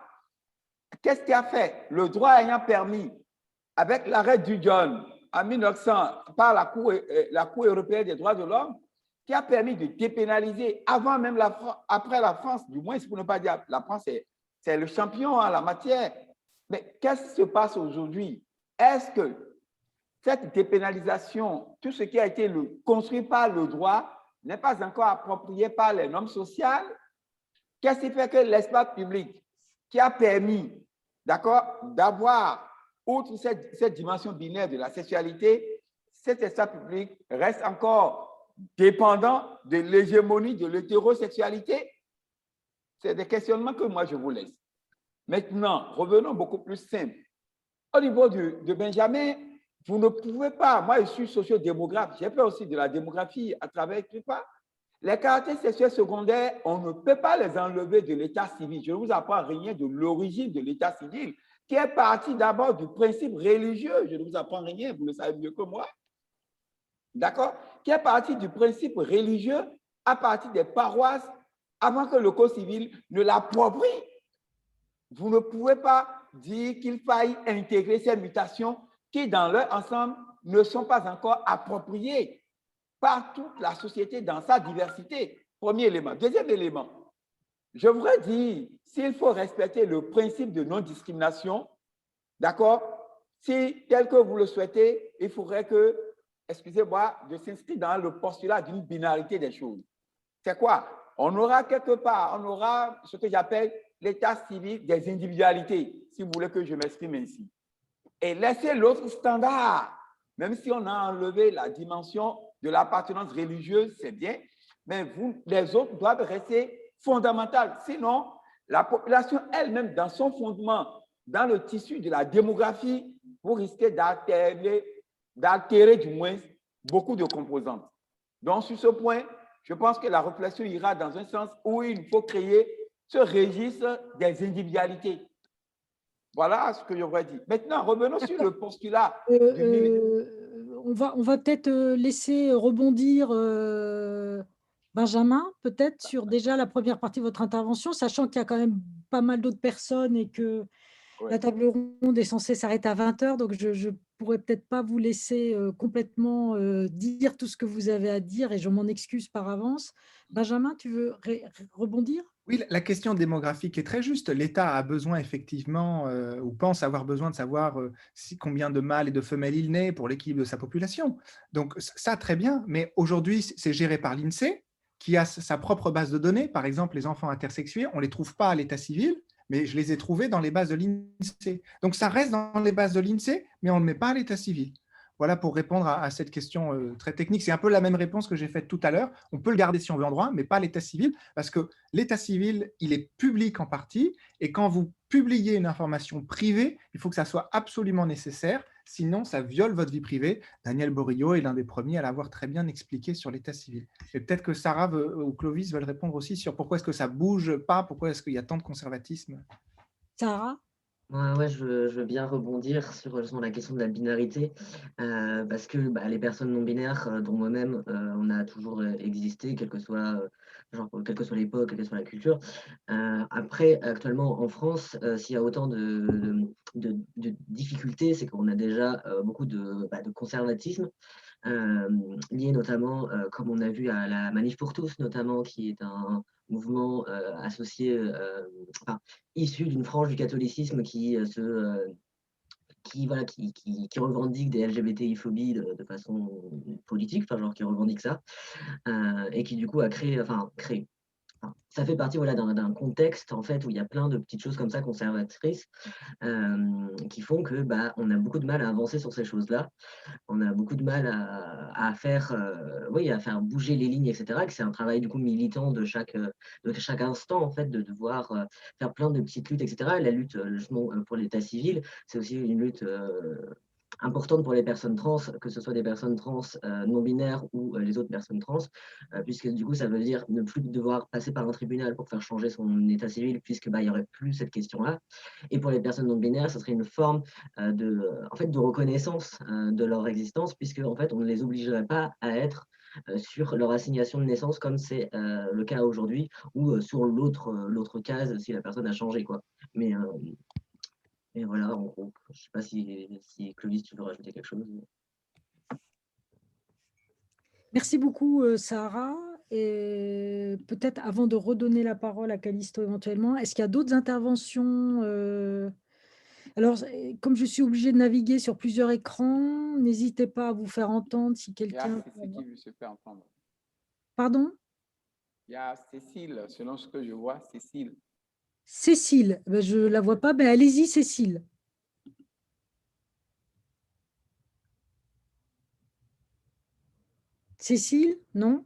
Qu'est-ce qui a fait? Le droit ayant permis, avec l'arrêt du John en 1900 par la Cour européenne des droits de l'homme, qui a permis de dépénaliser avant même après la France, du moins, pour ne pas dire la France, c'est le champion en la matière. Mais qu'est-ce qui se passe aujourd'hui? Est-ce que cette dépénalisation, tout ce qui a été construit par le droit, n'est pas encore approprié par les normes sociales? Qu'est-ce qui fait que l'espace public, qui a permis, d'accord, d'avoir, outre cette dimension binaire de la sexualité, cet espace public reste encore dépendant de l'hégémonie de l'hétérosexualité? C'est des questionnements que moi je vous laisse. Maintenant, revenons beaucoup plus simple. Au niveau de Benjamin, vous ne pouvez pas, moi je suis sociodémographe, j'ai fait aussi de la démographie à travers CRIPA. Les caractères sexuels secondaires, on ne peut pas les enlever de l'état civil. Je ne vous apprends rien de l'origine de l'état civil, qui est parti d'abord du principe religieux. Je ne vous apprends rien, vous le savez mieux que moi. D'accord? Qui est parti du principe religieux à partir des paroisses avant que le code civil ne l'approprie. Vous ne pouvez pas dire qu'il faille intégrer ces mutations qui, dans leur ensemble, ne sont pas encore appropriées par toute la société dans sa diversité. Premier élément. Deuxième élément, je voudrais dire, s'il faut respecter le principe de non-discrimination, d'accord, si tel que vous le souhaitez, il faudrait que, excusez-moi, de s'inscrire dans le postulat d'une binarité des choses. C'est quoi? On aura quelque part, on aura ce que j'appelle l'état civil des individualités, si vous voulez que je m'exprime ainsi. Et laisser l'autre standard, même si on a enlevé la dimension de l'appartenance religieuse, c'est bien, mais les autres doivent rester fondamentales. Sinon, la population elle-même, dans son fondement, dans le tissu de la démographie, vous risquez d'altérer du moins beaucoup de composantes. Donc, sur ce point, je pense que la réflexion ira dans un sens où il faut créer ce registre des individualités. Voilà ce que j'aurais dit. Maintenant, revenons sur le postulat du millénaire. On va peut-être laisser rebondir Benjamin, peut-être sur déjà la première partie de votre intervention, sachant qu'il y a quand même pas mal d'autres personnes et que la table ronde est censée s'arrêter à 20 h, donc je ne pourrais peut-être pas vous laisser complètement dire tout ce que vous avez à dire et je m'en excuse par avance. Benjamin, tu veux rebondir ? Oui, la question démographique est très juste. L'État a besoin effectivement, ou pense avoir besoin de savoir combien de mâles et de femelles il naît pour l'équilibre de sa population. Donc ça, très bien, mais aujourd'hui, c'est géré par l'INSEE, qui a sa propre base de données. Par exemple, les enfants intersexués, on ne les trouve pas à l'état civil, mais je les ai trouvés dans les bases de l'INSEE. Donc ça reste dans les bases de l'INSEE, mais on ne le met pas à l'état civil. Voilà pour répondre à cette question très technique. C'est un peu la même réponse que j'ai faite tout à l'heure. On peut le garder si on veut en droit, mais pas l'état civil, parce que l'état civil, il est public en partie, et quand vous publiez une information privée, il faut que ça soit absolument nécessaire, sinon ça viole votre vie privée. Daniel Borillo est l'un des premiers à l'avoir très bien expliqué sur l'état civil. Et peut-être que Sarah ou Clovis veulent répondre aussi sur pourquoi est-ce que ça ne bouge pas, pourquoi est-ce qu'il y a tant de conservatisme. Sarah ? Ouais, je veux bien rebondir sur la question de la binarité, parce que les personnes non binaires, dont moi-même, on a toujours existé, quelle que soit l'époque, quelle que soit la culture. Après, actuellement, en France, s'il y a autant de difficultés, c'est qu'on a déjà beaucoup de conservatisme, lié notamment, comme on a vu à la Manif pour tous, notamment, qui est un mouvement associé, issu d'une frange du catholicisme qui revendique des LGBTI-phobies de façon politique, qui revendique ça, et qui du coup a créé, ça fait partie d'un contexte en fait où il y a plein de petites choses comme ça conservatrices qui font que on a beaucoup de mal à avancer sur ces choses-là. On a beaucoup de mal à faire bouger les lignes, etc. Et que c'est un travail du coup militant de chaque instant en fait de devoir faire plein de petites luttes, etc. La lutte justement pour l'état civil, c'est aussi une lutte importante pour les personnes trans, que ce soit des personnes trans non binaires ou les autres personnes trans, puisque du coup ça veut dire ne plus devoir passer par un tribunal pour faire changer son état civil, puisque il y aurait plus cette question-là. Et pour les personnes non binaires, ça serait une forme de reconnaissance de leur existence, puisque en fait on ne les obligerait pas à être sur leur assignation de naissance comme c'est le cas aujourd'hui, ou sur l'autre case si la personne a changé, quoi. Mais voilà, en gros, je ne sais pas si Clovis, tu veux rajouter quelque chose. Merci beaucoup, Sarah. Et peut-être avant de redonner la parole à Callisto éventuellement, est-ce qu'il y a d'autres interventions Alors, comme je suis obligée de naviguer sur plusieurs écrans, n'hésitez pas à vous faire entendre si quelqu'un… Il y a Cécile qui veut se faire entendre. Pardon ? Il y a Cécile, selon ce que je vois, Cécile. Cécile, je ne la vois pas, mais allez-y, Cécile. Cécile, non?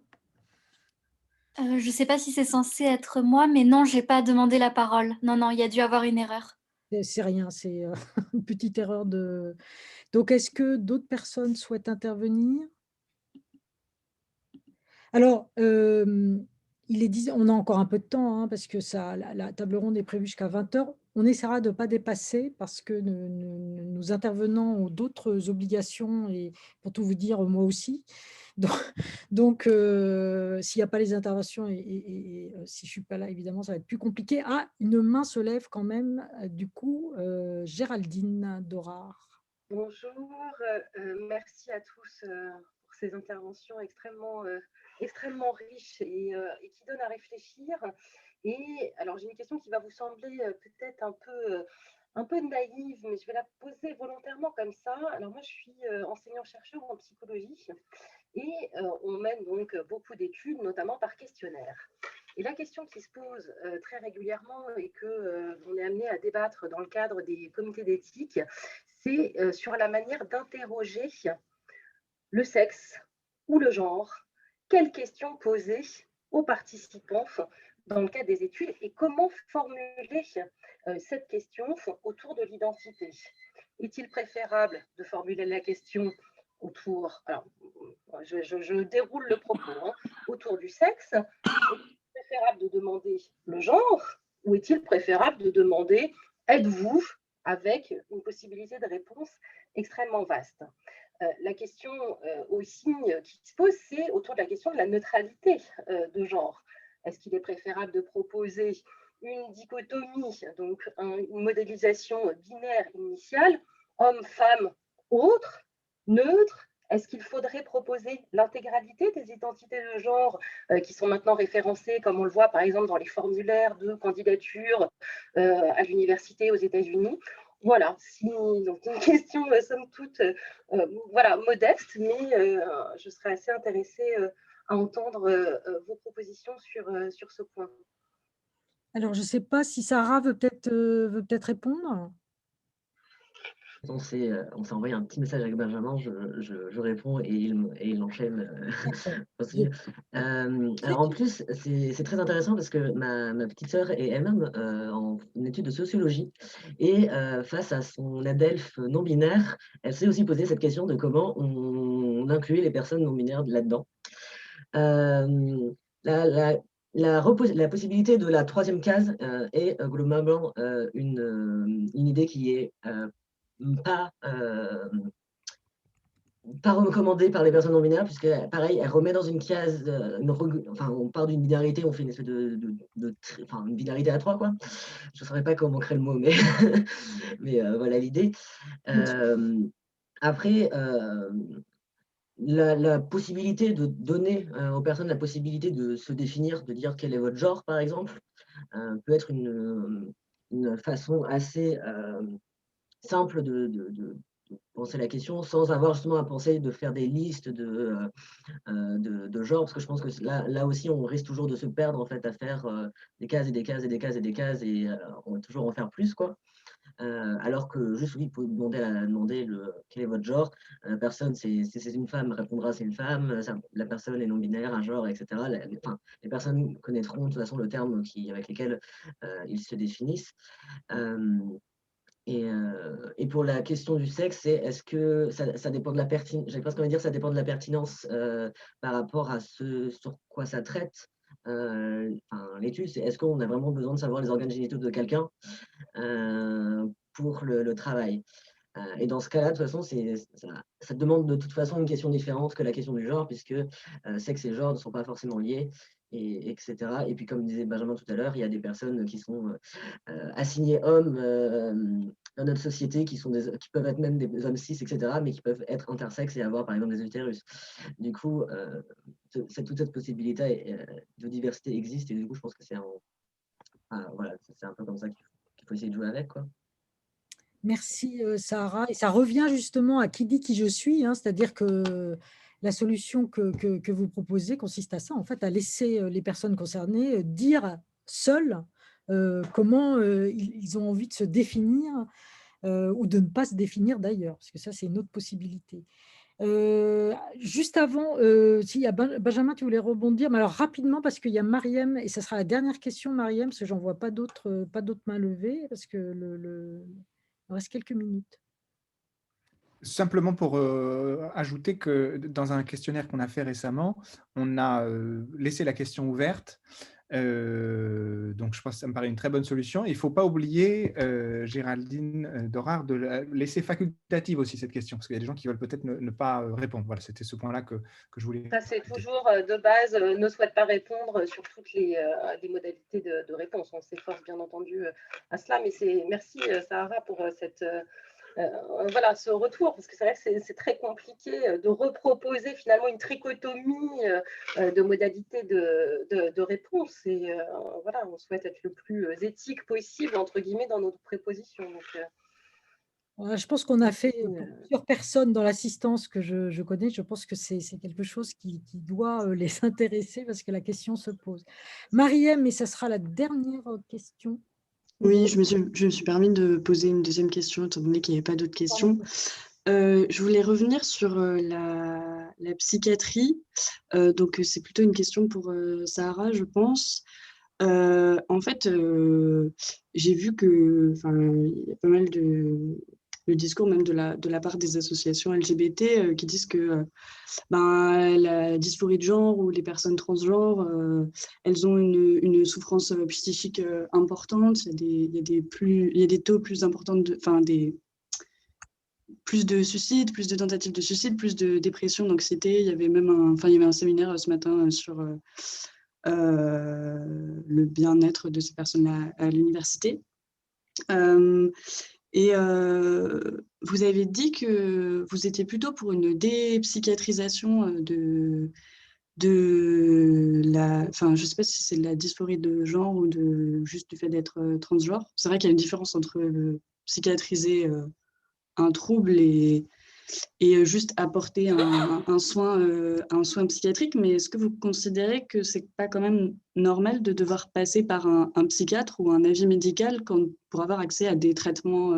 Je ne sais pas si c'est censé être moi, mais non, je n'ai pas demandé la parole. Non, il y a dû avoir une erreur. C'est rien, c'est une petite erreur de… Donc, est-ce que d'autres personnes souhaitent intervenir? Alors, il est 10, on a encore un peu de temps, parce que la table ronde est prévue jusqu'à 20 h. On essaiera de ne pas dépasser parce que nous intervenants ont d'autres obligations et pour tout vous dire, moi aussi. Donc s'il n'y a pas les interventions et si je ne suis pas là, évidemment, ça va être plus compliqué. Ah, une main se lève quand même, du coup, Géraldine Dorard. Bonjour, merci à tous pour ces interventions extrêmement riches et qui donnent à réfléchir. Et alors, j'ai une question qui va vous sembler peut-être un peu naïve, mais je vais la poser volontairement comme ça. Alors, moi, je suis enseignant-chercheur en psychologie et on mène donc beaucoup d'études, notamment par questionnaire. Et la question qui se pose très régulièrement et qu'on est amené à débattre dans le cadre des comités d'éthique, c'est sur la manière d'interroger le sexe ou le genre. Quelles questions poser aux participants dans le cadre des études et comment formuler cette question autour de l'identité. Est-il préférable de formuler la question autour, alors je déroule le propos, autour du sexe? Est-il préférable de demander le genre ou est-il préférable de demander êtes-vous, avec une possibilité de réponse extrêmement vaste? La question aussi qui se pose, c'est autour de la question de la neutralité de genre. Est-ce qu'il est préférable de proposer une dichotomie, donc une modélisation binaire initiale, homme, femme, autre, neutre? Est-ce qu'il faudrait proposer l'intégralité des identités de genre qui sont maintenant référencées, comme on le voit par exemple dans les formulaires de candidature à l'université aux États-Unis? Voilà, donc une question somme toute voilà, modeste, mais je serais assez intéressée à entendre vos propositions sur ce point. Alors, je ne sais pas si Sarah veut peut-être répondre. On s'est envoyé un petit message avec Benjamin, je réponds et il enchaîne aussi. Alors en plus, c'est très intéressant parce que ma petite sœur est elle-même en études de sociologie et face à son adelphe non-binaire, elle s'est aussi posé cette question de comment on incluait les personnes non-binaires là-dedans. La possibilité de la troisième case est globalement une idée qui est pas recommandée par les personnes non binaires, puisque pareil, elle remet dans une case, enfin, on part d'une binarité, on fait une espèce une binarité à 3, quoi. Je ne saurais pas comment créer le mot, mais, mais voilà l'idée. Après, la possibilité de donner aux personnes la possibilité de se définir, de dire quel est votre genre, par exemple, peut être une façon assez simple de penser la question sans avoir justement à penser de faire des listes de genres, parce que je pense que là aussi on risque toujours de se perdre en fait à faire des cases et des cases et des cases et des cases et on va toujours en faire plus, quoi. Alors que juste oui, vous pouvez demander quel est votre genre. La personne, c'est une femme, répondra c'est une femme. La personne est non binaire, un genre, etc. Les personnes connaîtront de toute façon le terme avec lesquels ils se définissent. Et pour la question du sexe, c'est est-ce que ça dépend de la pertinence, j'avais presque envie de dire ça dépend de la pertinence par rapport à ce sur quoi ça traite. L'étude, c'est est-ce qu'on a vraiment besoin de savoir les organes génitaux de quelqu'un pour le travail. Et dans ce cas-là, de toute façon, ça demande de toute façon une question différente que la question du genre, puisque sexe et genre ne sont pas forcément liés, etc. Et puis, comme disait Benjamin tout à l'heure, il y a des personnes qui sont assignées hommes dans notre société, qui peuvent être même des hommes cis, etc., mais qui peuvent être intersexes et avoir, par exemple, des utérus. Du coup, toute cette possibilité de diversité existe, et du coup, je pense que c'est voilà, c'est un peu comme ça qu'il faut essayer de jouer avec, quoi. Merci Sarah. Et ça revient justement à qui dit qui je suis, c'est-à-dire que la solution que vous proposez consiste à ça, en fait, à laisser les personnes concernées dire seules comment ils ont envie de se définir ou de ne pas se définir d'ailleurs, parce que ça, c'est une autre possibilité. Juste avant, s'il y a Benjamin, tu voulais rebondir, mais alors rapidement, parce qu'il y a Mariem, et ça sera la dernière question, Mariem, parce que j'en vois pas d'autres mains levées, parce que il reste quelques minutes. Simplement pour ajouter que dans un questionnaire qu'on a fait récemment, on a laissé la question ouverte. Donc, je pense que ça me paraît une très bonne solution. Il ne faut pas oublier, Géraldine Dorard, de la laisser facultative aussi cette question, parce qu'il y a des gens qui veulent peut-être ne pas répondre. Voilà, c'était ce point-là que je voulais. Ça, c'est toujours de base, ne souhaite pas répondre sur toutes les modalités de réponse. On s'efforce bien entendu à cela, mais merci Sarah pour voilà, ce retour, parce que c'est vrai que c'est très compliqué de reproposer finalement une trichotomie de modalités de réponse. Et voilà, on souhaite être le plus éthique possible, entre guillemets, dans notre préposition. Donc, je pense qu'on a fait pour plusieurs personnes dans l'assistance que je connais. Je pense que c'est quelque chose qui doit les intéresser parce que la question se pose. Mariem, et ça sera la dernière question. Oui, je me suis permis de poser une deuxième question, étant donné qu'il n'y avait pas d'autres questions. Je voulais revenir sur la psychiatrie. Donc, c'est plutôt une question pour Sarah, je pense. En fait, j'ai vu que, il y a pas mal de discours, même de la part des associations LGBT, qui disent que la dysphorie de genre ou les personnes transgenres, elles ont une souffrance psychique importante. Il y a des taux plus importants plus de suicides, plus de tentatives de suicide, plus de dépression, d'anxiété. Il y avait même il y avait un séminaire ce matin sur le bien-être de ces personnes-là à l'université. Vous avez dit que vous étiez plutôt pour une dépsychiatrisation de la... Enfin, je ne sais pas si c'est de la dysphorie de genre ou juste du fait d'être transgenre. C'est vrai qu'il y a une différence entre psychiatriser un trouble et juste apporter un soin psychiatrique. Mais est-ce que vous considérez que c'est pas quand même normal de devoir passer par un psychiatre ou un avis médical pour avoir accès à des traitements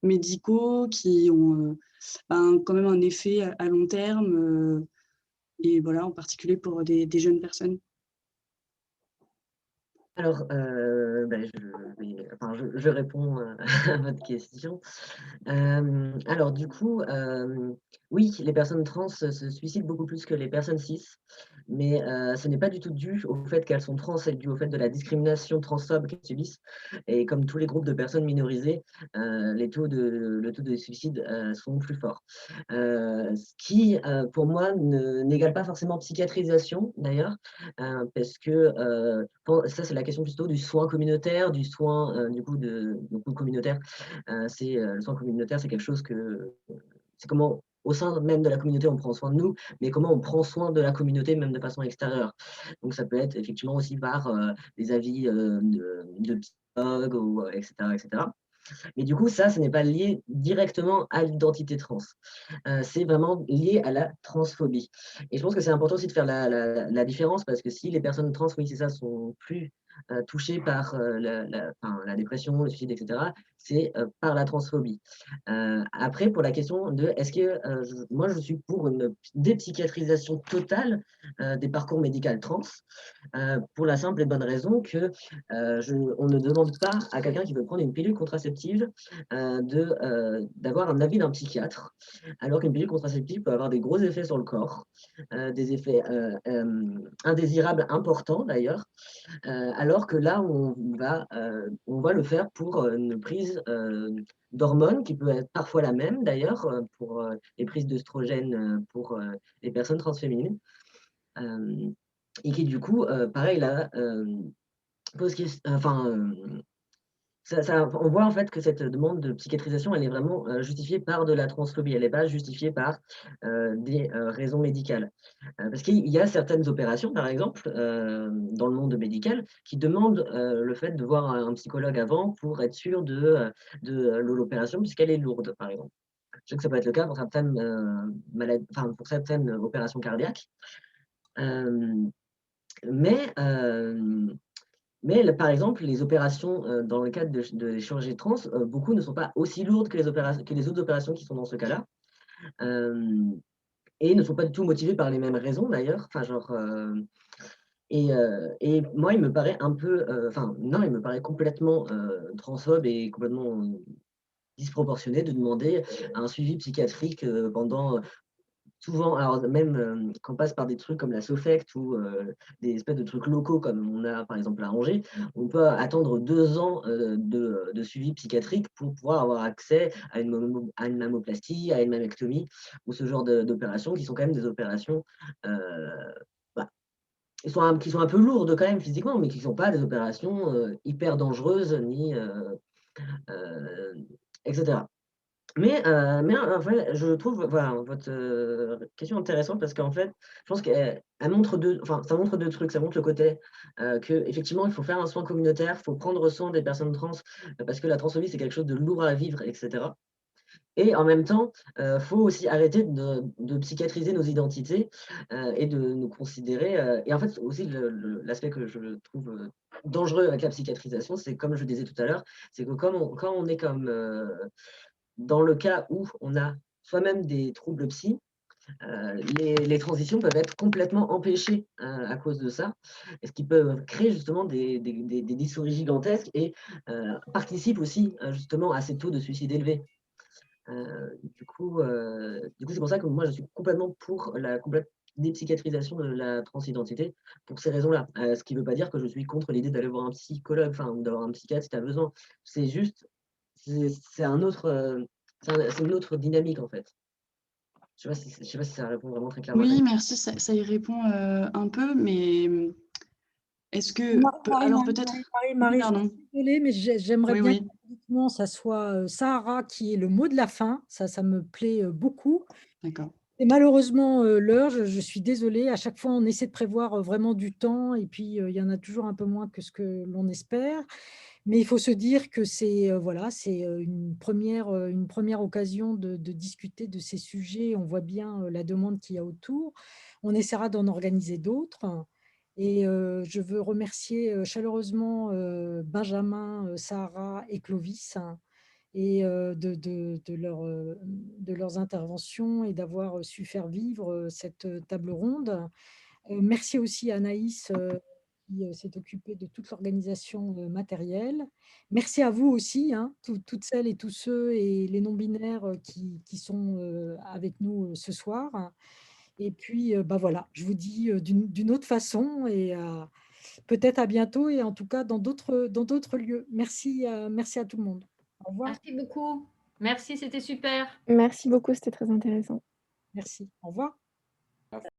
médicaux qui ont quand même un effet à long terme et voilà, en particulier pour des jeunes personnes? Alors, je réponds à votre question. Alors, du coup, oui, les personnes trans se suicident beaucoup plus que les personnes cis, mais ce n'est pas du tout dû au fait qu'elles sont trans, c'est dû au fait de la discrimination transphobe qu'elles subissent. Et comme tous les groupes de personnes minorisées, le taux de suicide sont plus forts. Ce qui, pour moi, n'égale pas forcément psychiatrisation, d'ailleurs, parce que ça, c'est la question plutôt du soin communautaire, du soin du coup communautaire. Le soin communautaire, c'est quelque chose c'est comment au sein même de la communauté on prend soin de nous, mais comment on prend soin de la communauté même de façon extérieure. Donc ça peut être effectivement aussi par des avis de psychologues, ou, etc., etc. Mais du coup, ça, ce n'est pas lié directement à l'identité trans. C'est vraiment lié à la transphobie. Et je pense que c'est important aussi de faire la différence parce que si les personnes trans, oui, c'est ça, sont plus touchées par la dépression, le suicide, etc., c'est par la transphobie. Après, pour la question de est-ce que moi, je suis pour une dépsychiatrisation totale des parcours médicaux trans, pour la simple et bonne raison que on ne demande pas à quelqu'un qui veut prendre une pilule contraceptive d'avoir un avis d'un psychiatre, alors qu'une pilule contraceptive peut avoir des gros effets sur le corps, des effets indésirables importants d'ailleurs, alors que là, on va le faire pour une prise d'hormones qui peut être parfois la même d'ailleurs pour les prises d'œstrogènes pour les personnes transféminines. Et qui du coup, pareil, là, pose on voit en fait que cette demande de psychiatrisation, elle est vraiment justifiée par de la transphobie, elle n'est pas justifiée par des raisons médicales. Parce qu'il y a certaines opérations, par exemple, dans le monde médical, qui demandent le fait de voir un psychologue avant pour être sûr de l'opération, puisqu'elle est lourde, par exemple. Je sais que ça peut être le cas pour pour certaines opérations cardiaques. Mais par exemple, les opérations dans le cadre de chirurgie trans, beaucoup ne sont pas aussi lourdes que les autres opérations qui sont dans ce cas-là, et ne sont pas du tout motivées par les mêmes raisons d'ailleurs. Et moi, il me paraît il me paraît complètement transphobe et complètement disproportionné de demander un suivi psychiatrique pendant souvent, alors même quand on passe par des trucs comme la Sofect ou des espèces de trucs locaux comme on a par exemple à Angers, on peut attendre 2 ans de suivi psychiatrique pour pouvoir avoir accès à une mammoplastie, à une mammectomie ou ce genre d'opérations qui sont quand même des opérations qui sont un peu lourdes quand même physiquement, mais qui ne sont pas des opérations hyper dangereuses ni etc. Mais en fait, je trouve votre question intéressante parce qu'en fait, je pense qu'elle montre ça montre 2 trucs. Ça montre le côté qu'effectivement, il faut faire un soin communautaire, il faut prendre soin des personnes trans parce que la transphobie, c'est quelque chose de lourd à vivre, etc. Et en même temps, il faut aussi arrêter de psychiatriser nos identités et de nous considérer. Et en fait, aussi, l'aspect que je trouve dangereux avec la psychiatrisation, c'est comme je disais tout à l'heure, c'est que quand on est comme dans le cas où on a soit même des troubles psy, les transitions peuvent être complètement empêchées à cause de ça, et ce qui peut créer justement des dysphories gigantesques et participe aussi justement à ces taux de suicide élevés. Du coup, c'est pour ça que moi je suis complètement pour la complète dépsychiatrisation de la transidentité pour ces raisons-là. Ce qui ne veut pas dire que je suis contre l'idée d'aller voir un psychologue, enfin, ou d'avoir un psychiatre si tu as besoin. C'est juste, c'est un autre, c'est une autre dynamique en fait. Je ne sais pas si ça répond vraiment très clairement. Oui, merci, ça y répond un peu, mais est-ce que... alors peut-être... Marie, je pardon. suis désolée, mais j'aimerais bien Oui. que politiquement, ça soit Sahara qui est le mot de la fin. Ça me plaît beaucoup. D'accord. Et malheureusement, l'heure, je suis désolée. À chaque fois, on essaie de prévoir vraiment du temps et puis il y en a toujours un peu moins que ce que l'on espère. Mais il faut se dire que c'est voilà, c'est une première occasion de discuter de ces sujets. On voit bien la demande qu'il y a autour. On essaiera d'en organiser d'autres. Et je veux remercier chaleureusement Benjamin, Sarah et Clovis et de leurs interventions et d'avoir su faire vivre cette table ronde. Merci aussi à Anaïs qui s'est occupée de toute l'organisation matérielle. Merci à vous aussi, hein, toutes celles et tous ceux et les non-binaires qui sont avec nous ce soir. Et puis, bah voilà, je vous dis d'une autre façon et peut-être à bientôt et en tout cas dans d'autres lieux. Merci à tout le monde. Au revoir. Merci beaucoup. Merci, c'était super. Merci beaucoup, c'était très intéressant. Merci. Au revoir.